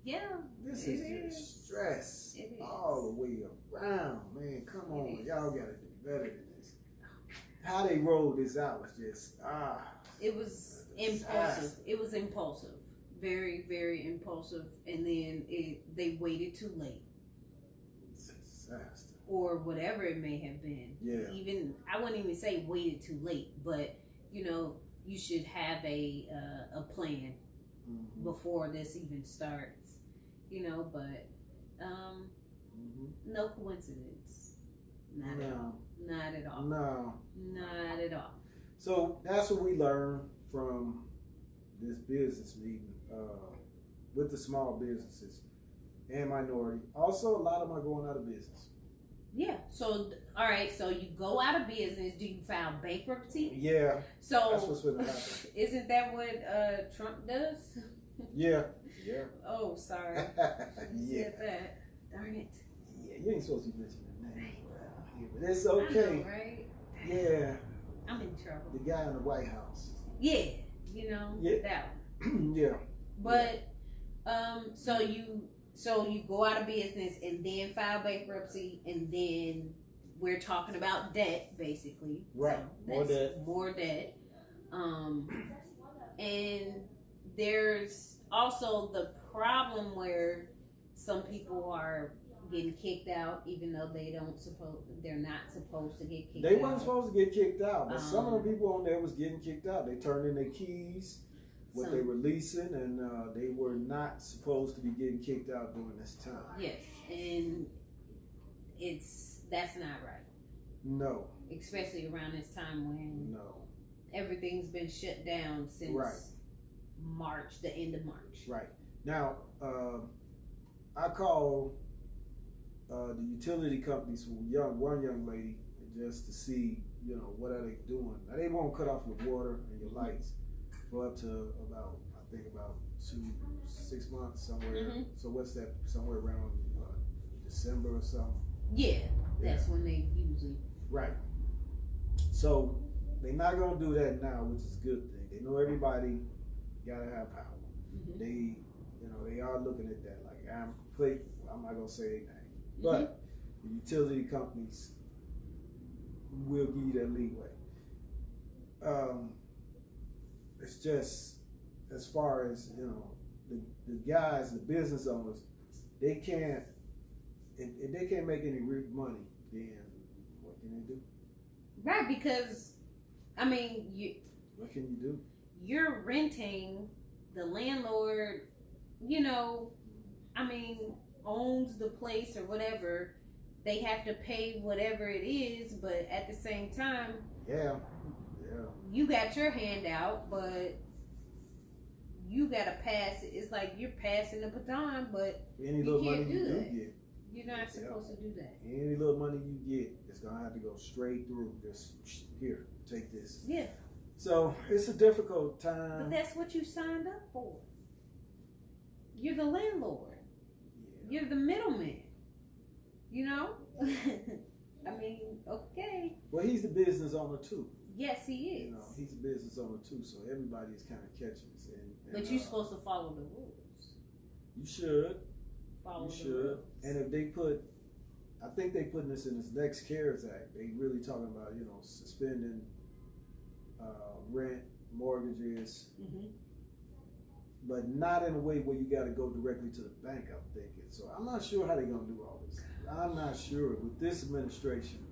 A: Yeah.
B: This is just stress all the way around, man. Come on, y'all got to do better than this. How they rolled this out was just,
A: it was impulsive. It was impulsive. Very, very impulsive. And then they waited too late.
B: Disaster.
A: Or whatever it may have been.
B: Yeah.
A: Even, I wouldn't even say waited too late, but, you should have a plan before this even starts. But no coincidence. Not at all. Not at all.
B: No.
A: Not at all.
B: So that's what we learned from this business meeting with the small businesses and minority. Also, a lot of them are going out of business.
A: Yeah. So, all right. So you go out of business. Do you file bankruptcy?
B: Yeah.
A: So
B: that's what's going to happen.
A: Isn't that what Trump does?
B: Yeah. Yeah.
A: Oh, sorry. You said that. Darn it.
B: Yeah, you ain't supposed to mention that name. But it's okay.
A: I know, right?
B: Yeah.
A: I'm in trouble.
B: The guy in the White House.
A: Yeah.
B: Yeah.
A: That one.
B: Yeah.
A: But so you go out of business and then file bankruptcy, and then we're talking about debt, basically.
B: Right.
A: So more debt. And there's also the problem where some people are getting kicked out, even though they're not supposed to get kicked out.
B: They weren't supposed to get kicked out, but some of the people on there was getting kicked out. They turned in their keys, what they were leasing, and they were not supposed to be getting kicked out during this time.
A: Yes, and that's not right.
B: No.
A: Especially around this time when everything's been shut down since March, the end of March.
B: Right. Now, I called the utility companies for one young lady just to see, what are they doing. Now, they won't cut off your water and your lights for up to about 6 months somewhere. So what's that? Somewhere around December or something.
A: Yeah, that's when they usually.
B: Right. So they're not gonna do that now, which is a good thing. They know everybody gotta have power. They, they are looking at that like I'm not gonna say their name, but the utility companies will give you that leeway. It's just as far as the guys, the business owners, they can't. If they can't make any real money, then what can they do?
A: Right, because what
B: can you do?
A: You're renting. The landlord, owns the place or whatever. they have to pay whatever it is, but at the same time, you got your hand out, but you gotta pass it. It's like you're passing the baton, but
B: any
A: you
B: little
A: can't
B: money
A: do
B: you
A: that.
B: do get,
A: You're not supposed to do that.
B: any little money you get, it's gonna have to go straight through. Just here, take this.
A: Yeah.
B: So it's a difficult time.
A: But that's what you signed up for. You're the landlord.
B: Yeah.
A: You're the middleman. You know? I mean, okay.
B: Well, he's the business owner too.
A: Yes, he is.
B: You know, he's a business owner too, so everybody is kind of catching this.
A: But you're supposed to follow the rules.
B: You should.
A: Follow
B: you
A: the
B: should.
A: rules.
B: And if they put, I think they putting this in this next CARES Act. They really talking about, you know, suspending rent, mortgages, but not in a way where you got to go directly to the bank, I'm thinking. So I'm not sure how they're going to do all this. I'm not sure. With this administration,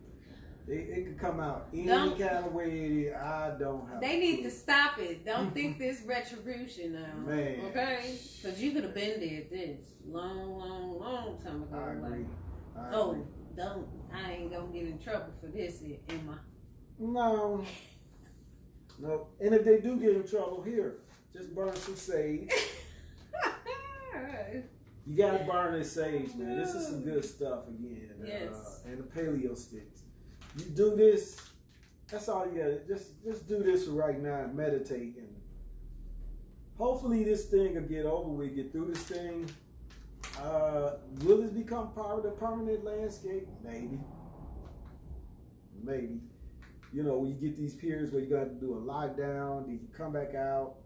B: it could come out any kind of way. I don't have.
A: They need to stop it. Don't think this retribution now.
B: Man.
A: Okay? Because you could have been there this long time ago.
B: I agree.
A: Don't. I ain't going to get in trouble for this, am I?
B: No. No. And if they do get in trouble, here, just burn some sage. You gotta burn this sage, man. This is some good stuff again.
A: Yes.
B: And the paleo sticks. You do this, that's all you gotta just do this right now and meditate, and hopefully this thing will get over with, get through this thing. Will it become part of the permanent landscape? Maybe. Maybe. You know, when you get these periods where you got to do a lockdown, then you come back out.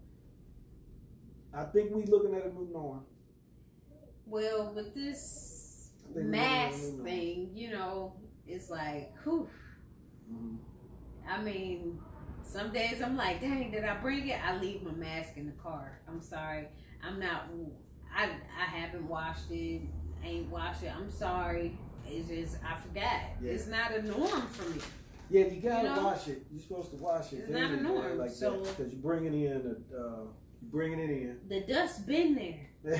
B: I think we looking at a new norm.
A: Well, with this mask thing, you know, it's like, whew. I mean, some days I'm like, dang, did I bring it? I leave my mask in the car. I'm sorry. I haven't washed it. I ain't washed it. I'm sorry. It's just, I forgot. Yeah. It's not a norm for me.
B: Yeah, you gotta wash it. You're supposed to wash it.
A: It's not a norm,
B: like
A: so
B: because you're bringing it in. Bringing it in.
A: The dust been there.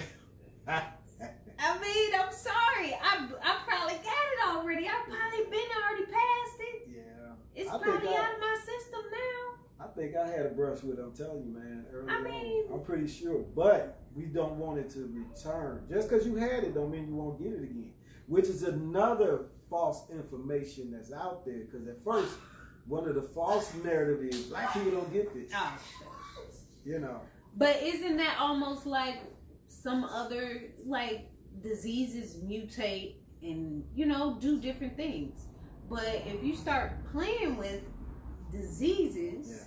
A: I mean, I'm sorry. I probably got it already. I probably already passed it.
B: Yeah.
A: It's probably out of my system now.
B: I think I had a brush with it, I'm telling you, man, early on. I'm pretty sure. But we don't want it to return. Just because you had it don't mean you won't get it again. Which is another false information that's out there. Because at first, one of the false narratives is black people don't get this.
A: Oh,
B: you know.
A: But isn't that almost like some other, like, diseases mutate and, you know, do different things? But if you start playing with diseases,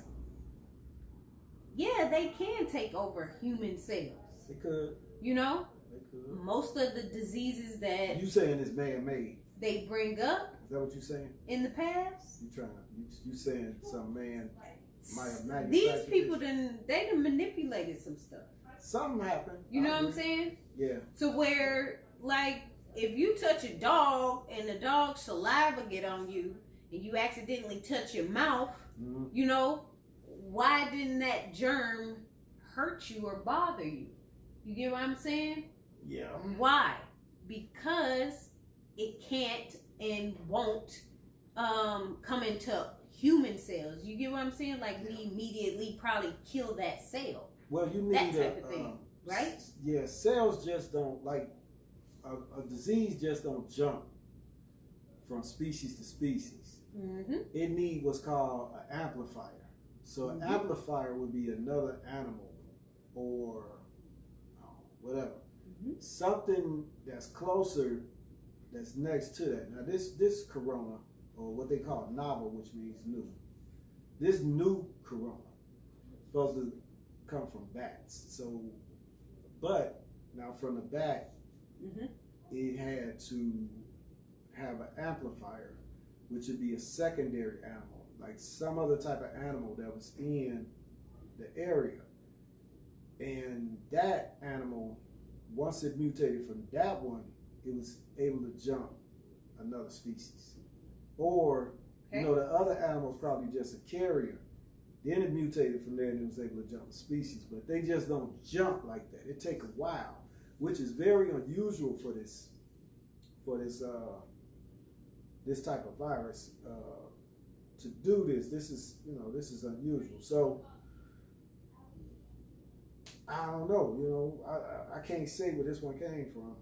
A: yeah, they can take over human cells.
B: They could.
A: You know?
B: They could.
A: Most of the diseases that
B: you saying is man-made.
A: They bring up.
B: Is that what you're saying?
A: In the past?
B: You saying some man might have manufactured
A: these people
B: this?
A: they done manipulated some stuff.
B: Something happened.
A: You know what I'm saying?
B: Yeah.
A: To where, like, if you touch a dog and the dog's saliva get on you and you accidentally touch your mouth, you know, why didn't that germ hurt you or bother you? You get what I'm saying?
B: Yeah.
A: Why? Because it can't and won't come into human cells. You get what I'm saying? Like, we immediately probably kill that cell.
B: Well, you need
A: that type of thing, right?
B: Yeah, cells just don't, like, a disease just don't jump from species to species. It needs what's called an amplifier. So an amplifier would be another animal or whatever. Something that's closer, that's next to that. Now this corona, or what they call novel, which means new. This new corona is supposed to come from bats. So, but now from the bat, it had to have an amplifier, which would be a secondary animal, like some other type of animal that was in the area. And that animal, once it mutated from that one, it was able to jump another species. Or, you know, the other animal's probably just a carrier. Then it mutated from there and it was able to jump a species. But they just don't jump like that. It takes a while, which is very unusual for this this type of virus to do this. This is unusual. So I don't know. I can't say where this one came from.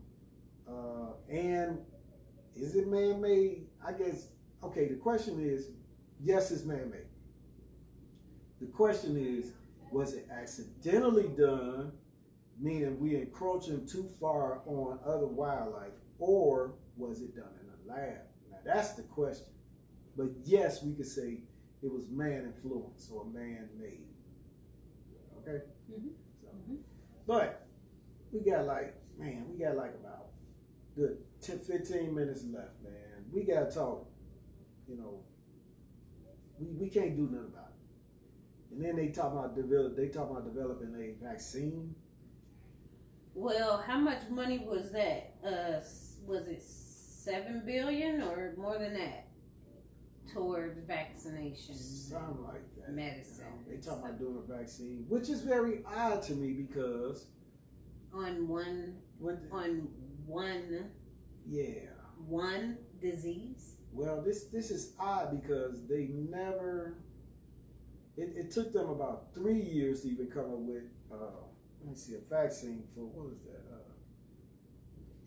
B: And is it man-made? I guess. Okay. The question is, yes, it's man-made. The question is, was it accidentally done, meaning we encroaching too far on other wildlife, or was it done in a lab? Now that's the question. But yes, we could say it was man-influenced or man-made. Okay?
A: Mm-hmm.
B: So, but we got like about good 10, 15 minutes left, man. We got to talk. We can't do nothing about it. And then they talk about developing a vaccine.
A: Well, how much money was that? Was it $7 billion or more than that toward vaccination?
B: Something like that.
A: Medicine.
B: They talk about doing a vaccine, which is very odd to me because
A: on one disease.
B: Well, this is odd because they never. It took them about 3 years to even come up with. Let me see, a vaccine for what was that?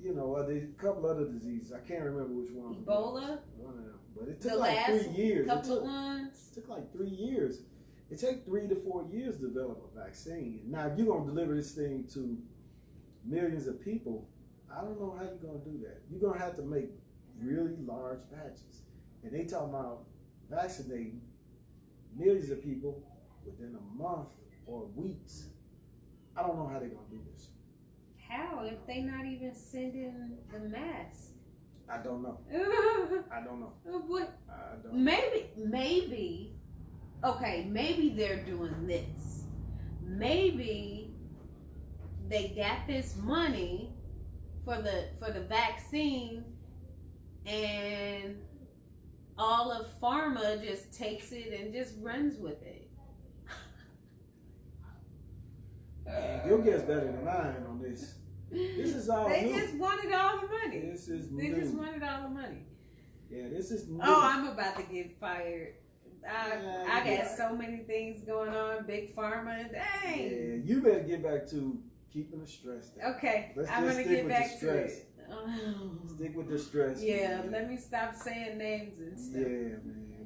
B: A couple other diseases. I can't remember which one.
A: Ebola.
B: One of them, but it took like 3 years.
A: Couple of ones.
B: It took like 3 years. It takes 3 to 4 years to develop a vaccine. Now, if you're gonna deliver this thing to millions of people, I don't know how you're gonna do that. You're gonna have to make really large batches, and they talking about vaccinating millions of people within a month or weeks. I don't know how they're gonna do this.
A: How if they not even sending the mask?
B: I don't know. I don't know.
A: What?
B: I don't know.
A: Maybe. Okay, maybe they're doing this. Maybe they got this money for the vaccine, and all of pharma just takes it and just runs with it.
B: Your guess better than mine on this. This is all
A: They
B: new.
A: just wanted all the money.
B: This is
A: They
B: new.
A: just wanted all the money.
B: Yeah, this is new.
A: Oh, I'm about to get fired. I got so many things going on. Big pharma. Dang.
B: Yeah, you better get back to keeping the stress down.
A: Okay,
B: Let's
A: I'm
B: just
A: gonna
B: stick
A: get
B: with
A: back
B: the
A: to
B: stress.
A: it. Oh.
B: Stick with the stress.
A: Yeah,
B: man.
A: let me stop saying names and stuff.
B: Yeah, man.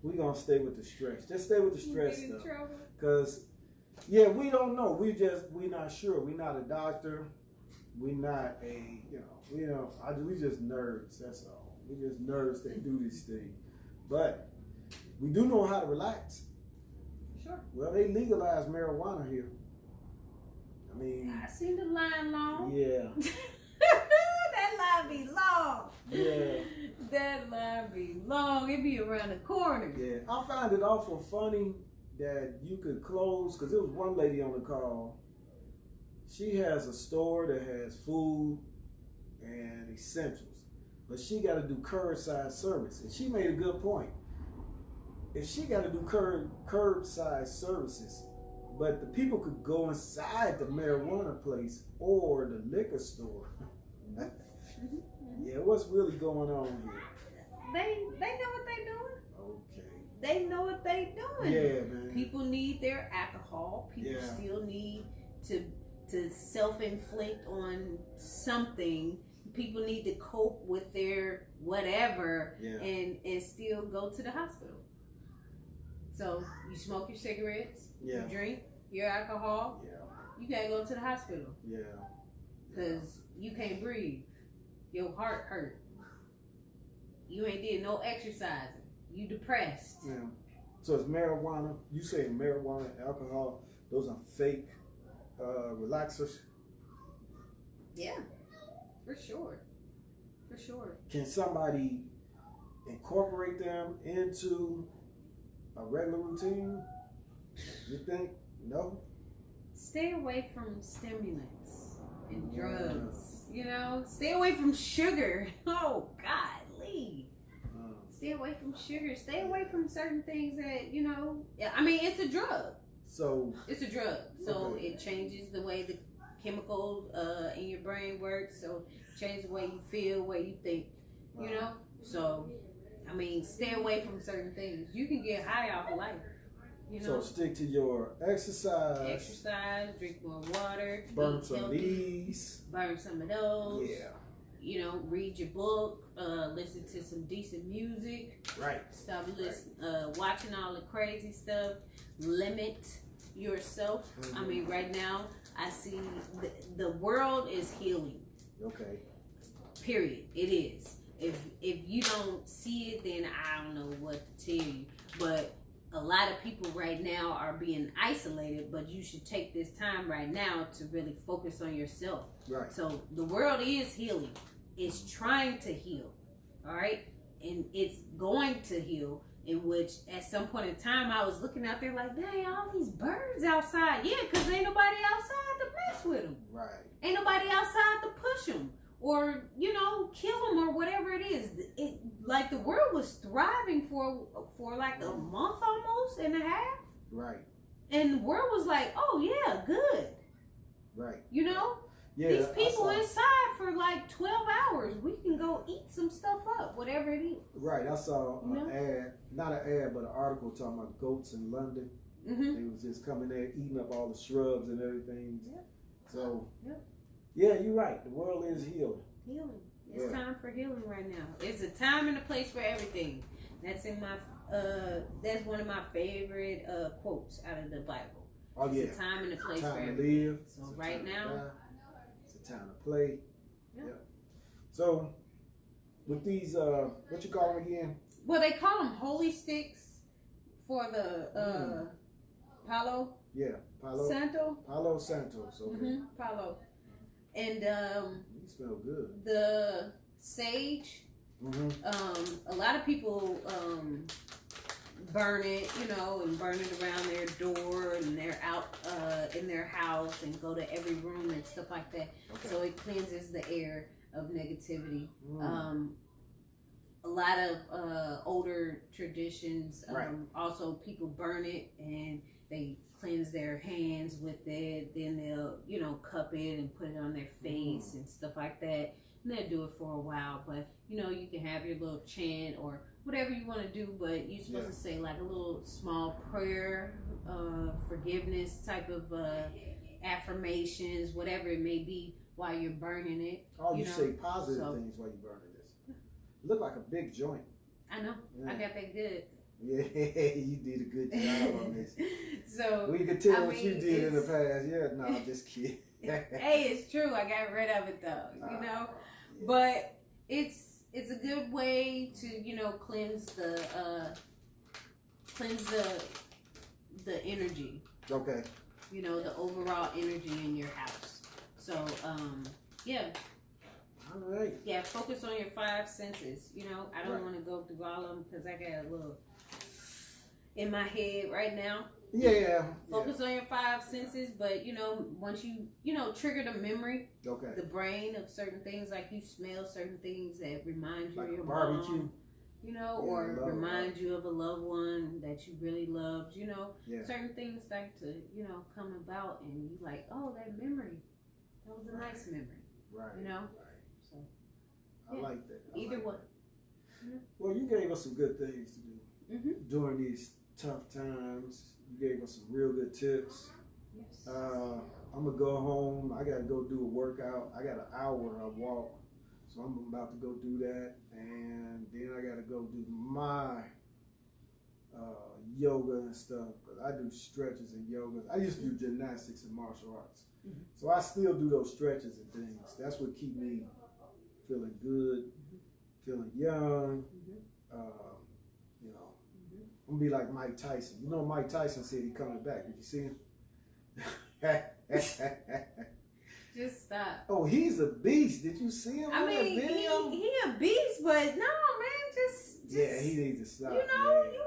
B: We gonna stay with the stress. Just stay with the stress
A: Get in
B: stuff.
A: trouble.
B: Cause yeah, we don't know. We not sure. We not a doctor. We not a we just nerds. That's all. We just nerds that do these things. But we do know how to relax.
A: Sure.
B: Well, they legalized marijuana here. I mean,
A: I seen the line long.
B: yeah.
A: That line be long.
B: Yeah.
A: That line be long. It be around the corner.
B: Yeah. I find it awful funny that you could close, because there was one lady on the call. She has a store that has food and essentials, but she got to do curbside service. And she made a good point. If she got to do curbside services, but the people could go inside the marijuana place or the liquor store. Yeah, what's really going on here?
A: They know what they doing.
B: Okay.
A: They know what they doing.
B: Yeah, man.
A: People need their alcohol. People still need to self-inflict on something. People need to cope with their whatever and still go to the hospital. So you smoke your cigarettes, you drink your alcohol, you gotta go to the hospital.
B: Yeah.
A: Because you can't breathe. Your heart hurt. You ain't did no exercising. You depressed.
B: Yeah. So it's marijuana. You say marijuana and alcohol, those are fake relaxers?
A: Yeah. For sure. For sure.
B: Can somebody incorporate them into a regular routine? You think? No?
A: Stay away from stimulants and drugs. You know, stay away from sugar. Oh, golly. Stay away from sugar. Stay away from certain things that, I mean, it's a drug.
B: So
A: it's a drug. So it changes the way the chemicals in your brain work. So it changes the way you feel, way you think. You know? So, I mean, stay away from certain things. You can get high off of life. You know?
B: So stick to your exercise,
A: drink more water,
B: burn
A: eat
B: some
A: healthy,
B: leaves,
A: burn some of those.
B: Yeah.
A: You know, read your book, listen to some decent music.
B: Right.
A: Stop watching all the crazy stuff. Limit yourself.
B: Mm-hmm.
A: I mean, right now, I see the world is healing.
B: Okay.
A: Period. It is. If you don't see it, then I don't know what to tell you. But a lot of people right now are being isolated, but you should take this time right now to really focus on yourself.
B: Right.
A: So the world is healing. It's trying to heal. All right? And it's going to heal, in which at some point in time I was looking out there like, dang, all these birds outside. Yeah, because ain't nobody outside to mess with them.
B: Right.
A: Ain't nobody outside to push them or, you know, kill them or whatever it is. Like the world was thriving for like a month almost and a half.
B: Right.
A: And the world was like, oh yeah, good.
B: Right.
A: You know?
B: Yeah,
A: these people inside for like 12 hours. We can go eat some stuff up, whatever it is.
B: Right. I saw an ad, not an ad, but an article talking about goats in London.
A: Mm-hmm.
B: They was just coming there eating up all the shrubs and everything.
A: Yeah.
B: So,
A: yep.
B: Yeah, you're right. The world is healing.
A: Healing. It's time for healing right now. It's a time and a place for everything. That's in my. That's one of my favorite quotes out of the Bible.
B: Oh yeah.
A: It's a time and a place
B: time
A: for
B: to
A: everything.
B: live.
A: So right now,
B: it's a time to play.
A: Yep.
B: Yeah. So with these, what you call them again?
A: Well, they call them holy sticks for the Palo.
B: Yeah, Palo
A: Santo.
B: Palo Santos. Okay.
A: Mm-hmm. Palo. And
B: you smell good.
A: The sage.
B: Mm-hmm.
A: A lot of people burn it, you know, and burn it around their door, and they're out in their house and go to every room and stuff like that. Okay. So it cleanses the air of negativity. A lot of older traditions, also people burn it and they cleanse their hands with it. Then they'll, you know, cup it and put it on their face and stuff like that. And they'll do it for a while, but you know, you can have your little chant or whatever you want to do, but you're supposed to say like a little small prayer, forgiveness type of affirmations, whatever it may be while you're burning it.
B: Oh, you say positive things while you're burning this. Look like a big joint.
A: I know. Yeah. I got that good.
B: Yeah, you did a good job on this.
A: So
B: we could tell what you did in the past. Yeah, no, I'm just kidding.
A: Hey, it's true. I got rid of it though, you know. Yeah. But it's a good way to, you know, cleanse the energy.
B: Okay.
A: You know, the overall energy in your house. So, yeah.
B: All right.
A: Yeah, focus on your 5 senses. You know, I don't want to go through all of them because I got a little in my head right now.
B: Yeah.
A: Focus on your 5 senses, but you know, once you know, trigger the memory, the brain of certain things, like you smell certain things that remind you
B: like
A: of your
B: barbecue,
A: mom, you know, or remind you of a loved one that you really loved. You know, certain things start to, you know, come about, and you like, oh, that memory, that was a nice memory, you know. So
B: I like that.
A: Either one.
B: Well, you gave us some good things to do during these tough times. You gave us some real good tips. Yes. I'm going to go home. I got to go do a workout. I got an hour I walk. So I'm about to go do that. And then I got to go do my yoga and stuff. Because I do stretches and yoga. I used to do gymnastics and martial arts. So I still do those stretches and things. That's what keep me feeling good, feeling young. You know, I'm gonna be like Mike Tyson. You know, Mike Tyson said he coming back. Did you see him?
A: Just stop.
B: Oh, he's a beast. Did you see him?
A: I mean,
B: video?
A: he a beast, but no, man, just
B: yeah, he needs to stop.
A: You know, you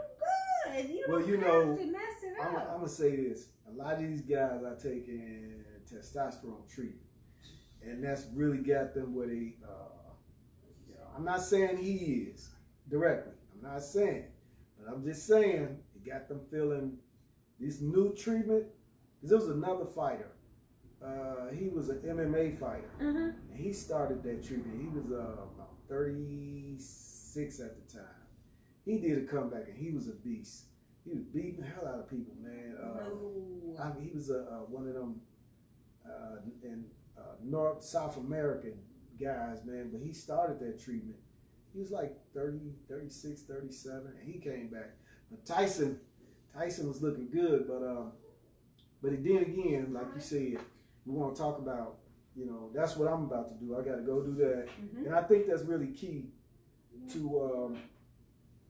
A: good. You don't have to mess it up.
B: I'm gonna say this: a lot of these guys are taking testosterone treatment, and that's really got them where they. You know, I'm not saying he is directly. I'm not saying, but I'm just saying it got them feeling this new treatment. Because there was another fighter. He was an MMA fighter, and he started that treatment. He was about 36 36 at the time. He did a comeback, and he was a beast. He was beating the hell out of people, man. I mean, he was one of them in North South American guys, man. But he started that treatment. He was like 30, 36, 37, and he came back. But Tyson was looking good, but then again, like you said, we want to talk about, you know, that's what I'm about to do. I got to go do that, and I think that's really key to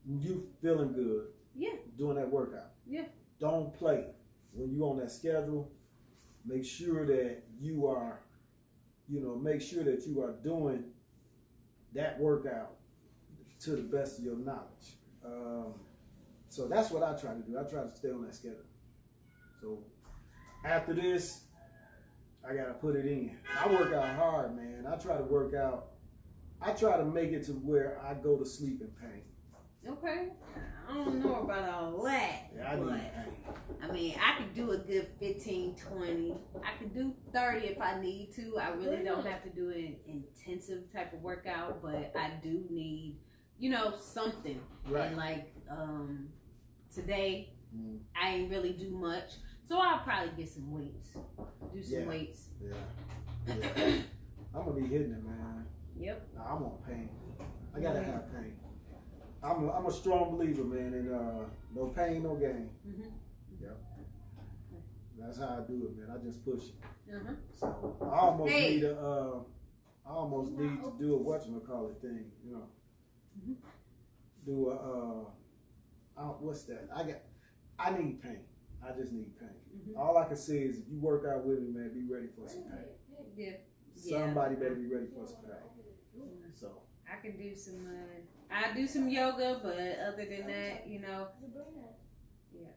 B: you feeling good.
A: Yeah.
B: Doing that workout.
A: Yeah.
B: Don't play when you're on that schedule. Make sure that you are, doing that workout to the best of your knowledge. So that's what I try to do. I try to stay on that schedule. So after this, I gotta put it in. I work out hard, man. I try to make it to where I go to sleep in pain.
A: Okay. I don't know about all that.
B: Yeah, I need pain.
A: I mean, I could do a good 15, 20. I could do 30 if I need to. I really don't have to do an intensive type of workout, but I do need, something.
B: Right.
A: And like today, I ain't really do much. So I'll probably get some weights. Do some weights.
B: Yeah. I'm going to be hitting it, man.
A: Yep.
B: I want pain. I got to have pain. I'm a strong believer, man, in no pain, no gain. Yep. That's how I do it, man. I just push it. So I almost need to do a whatchamacallit thing, Do what's that? I need pain. I just need pain. All I can say is if you work out with me, man, be ready for some pain.
A: Yeah.
B: Somebody better be ready for some pain. So
A: I can do some. I do some yoga, but other than that, Yeah.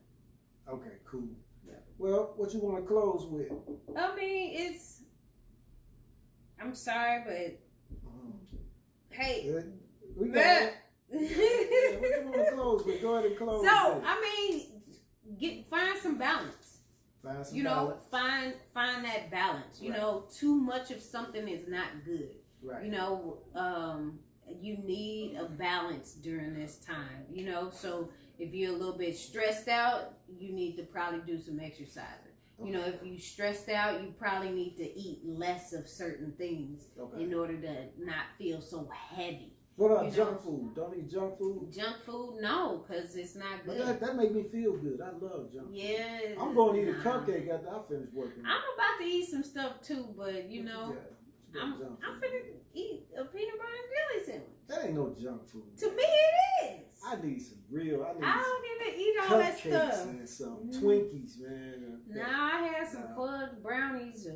B: Okay, cool.
A: Yeah.
B: Well, what you want to close with?
A: I mean, I'm sorry, but hey,
B: we got it. What you want to close with? Go ahead and close.
A: So I mean, find some balance.
B: Find some balance.
A: Find that balance.
B: Right.
A: Too much of something is not good.
B: Right.
A: You need a balance during this time. So if you're a little bit stressed out, you need to probably do some exercising. Okay. If you're stressed out, you probably need to eat less of certain things in order to not feel so heavy.
B: What about junk food? Don't eat junk food?
A: Junk food, no, because it's not good.
B: But that make me feel good. I love junk food.
A: Yeah.
B: I'm going to eat a cupcake after I finish working.
A: I'm about to eat some stuff too, but I'm finna eat a peanut butter and jelly sandwich.
B: That ain't no junk food.
A: To me, it is.
B: I need some real.
A: I don't even eat all that stuff.
B: And some Twinkies, man.
A: Now I had some fudge brownies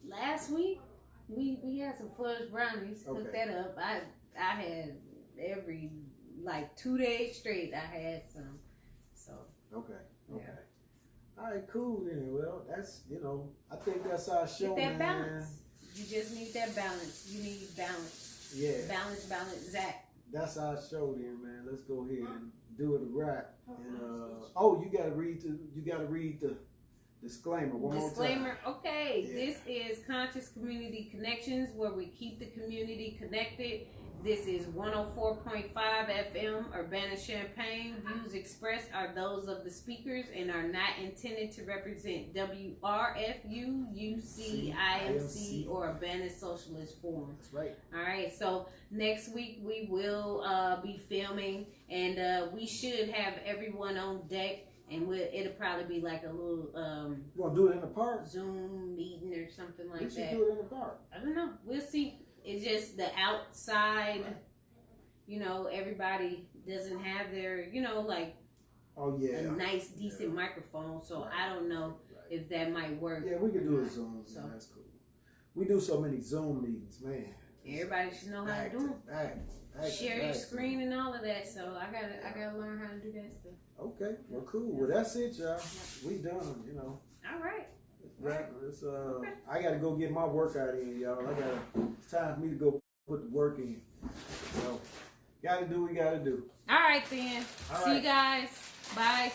A: last week. We had some fudge brownies. Hooked that up. I had every 2 days straight. I had some. So
B: okay. All right, cool then. Well, that's I think that's our show.
A: Get that balance. You just need that balance. You need balance.
B: Yeah.
A: Balance, Zach.
B: That's our show then, man. Let's go ahead and do it a wrap. And you gotta read the disclaimer one more time.
A: Okay.
B: Yeah.
A: This is Conscious Community Connections, where we keep the community connected. This is 104.5 FM, Urbana-Champaign. Views expressed are those of the speakers and are not intended to represent WRFU, UC, IMC, or Urbana Socialist Forum.
B: That's right.
A: All right, so next week we will be filming, and we should have everyone on deck, and it'll probably be like a little
B: you want to do it in the park?
A: Zoom meeting or something like that.
B: We should do it in the park.
A: I don't know. We'll see. It's just the outside, everybody doesn't have their, a nice, decent microphone. So I don't know if that might work.
B: Yeah, we can do a Zoom. So that's cool. We do so many Zoom meetings, man.
A: Everybody should know how to do them. Share your screen and all of that. So I gotta learn how to do that stuff.
B: Okay, well, cool. Well, that's it, y'all. We done.
A: All right.
B: Right. I gotta go get my workout in, y'all. It's time for me to go put the work in. So, gotta do what we gotta do.
A: All right, then. See you guys. Bye.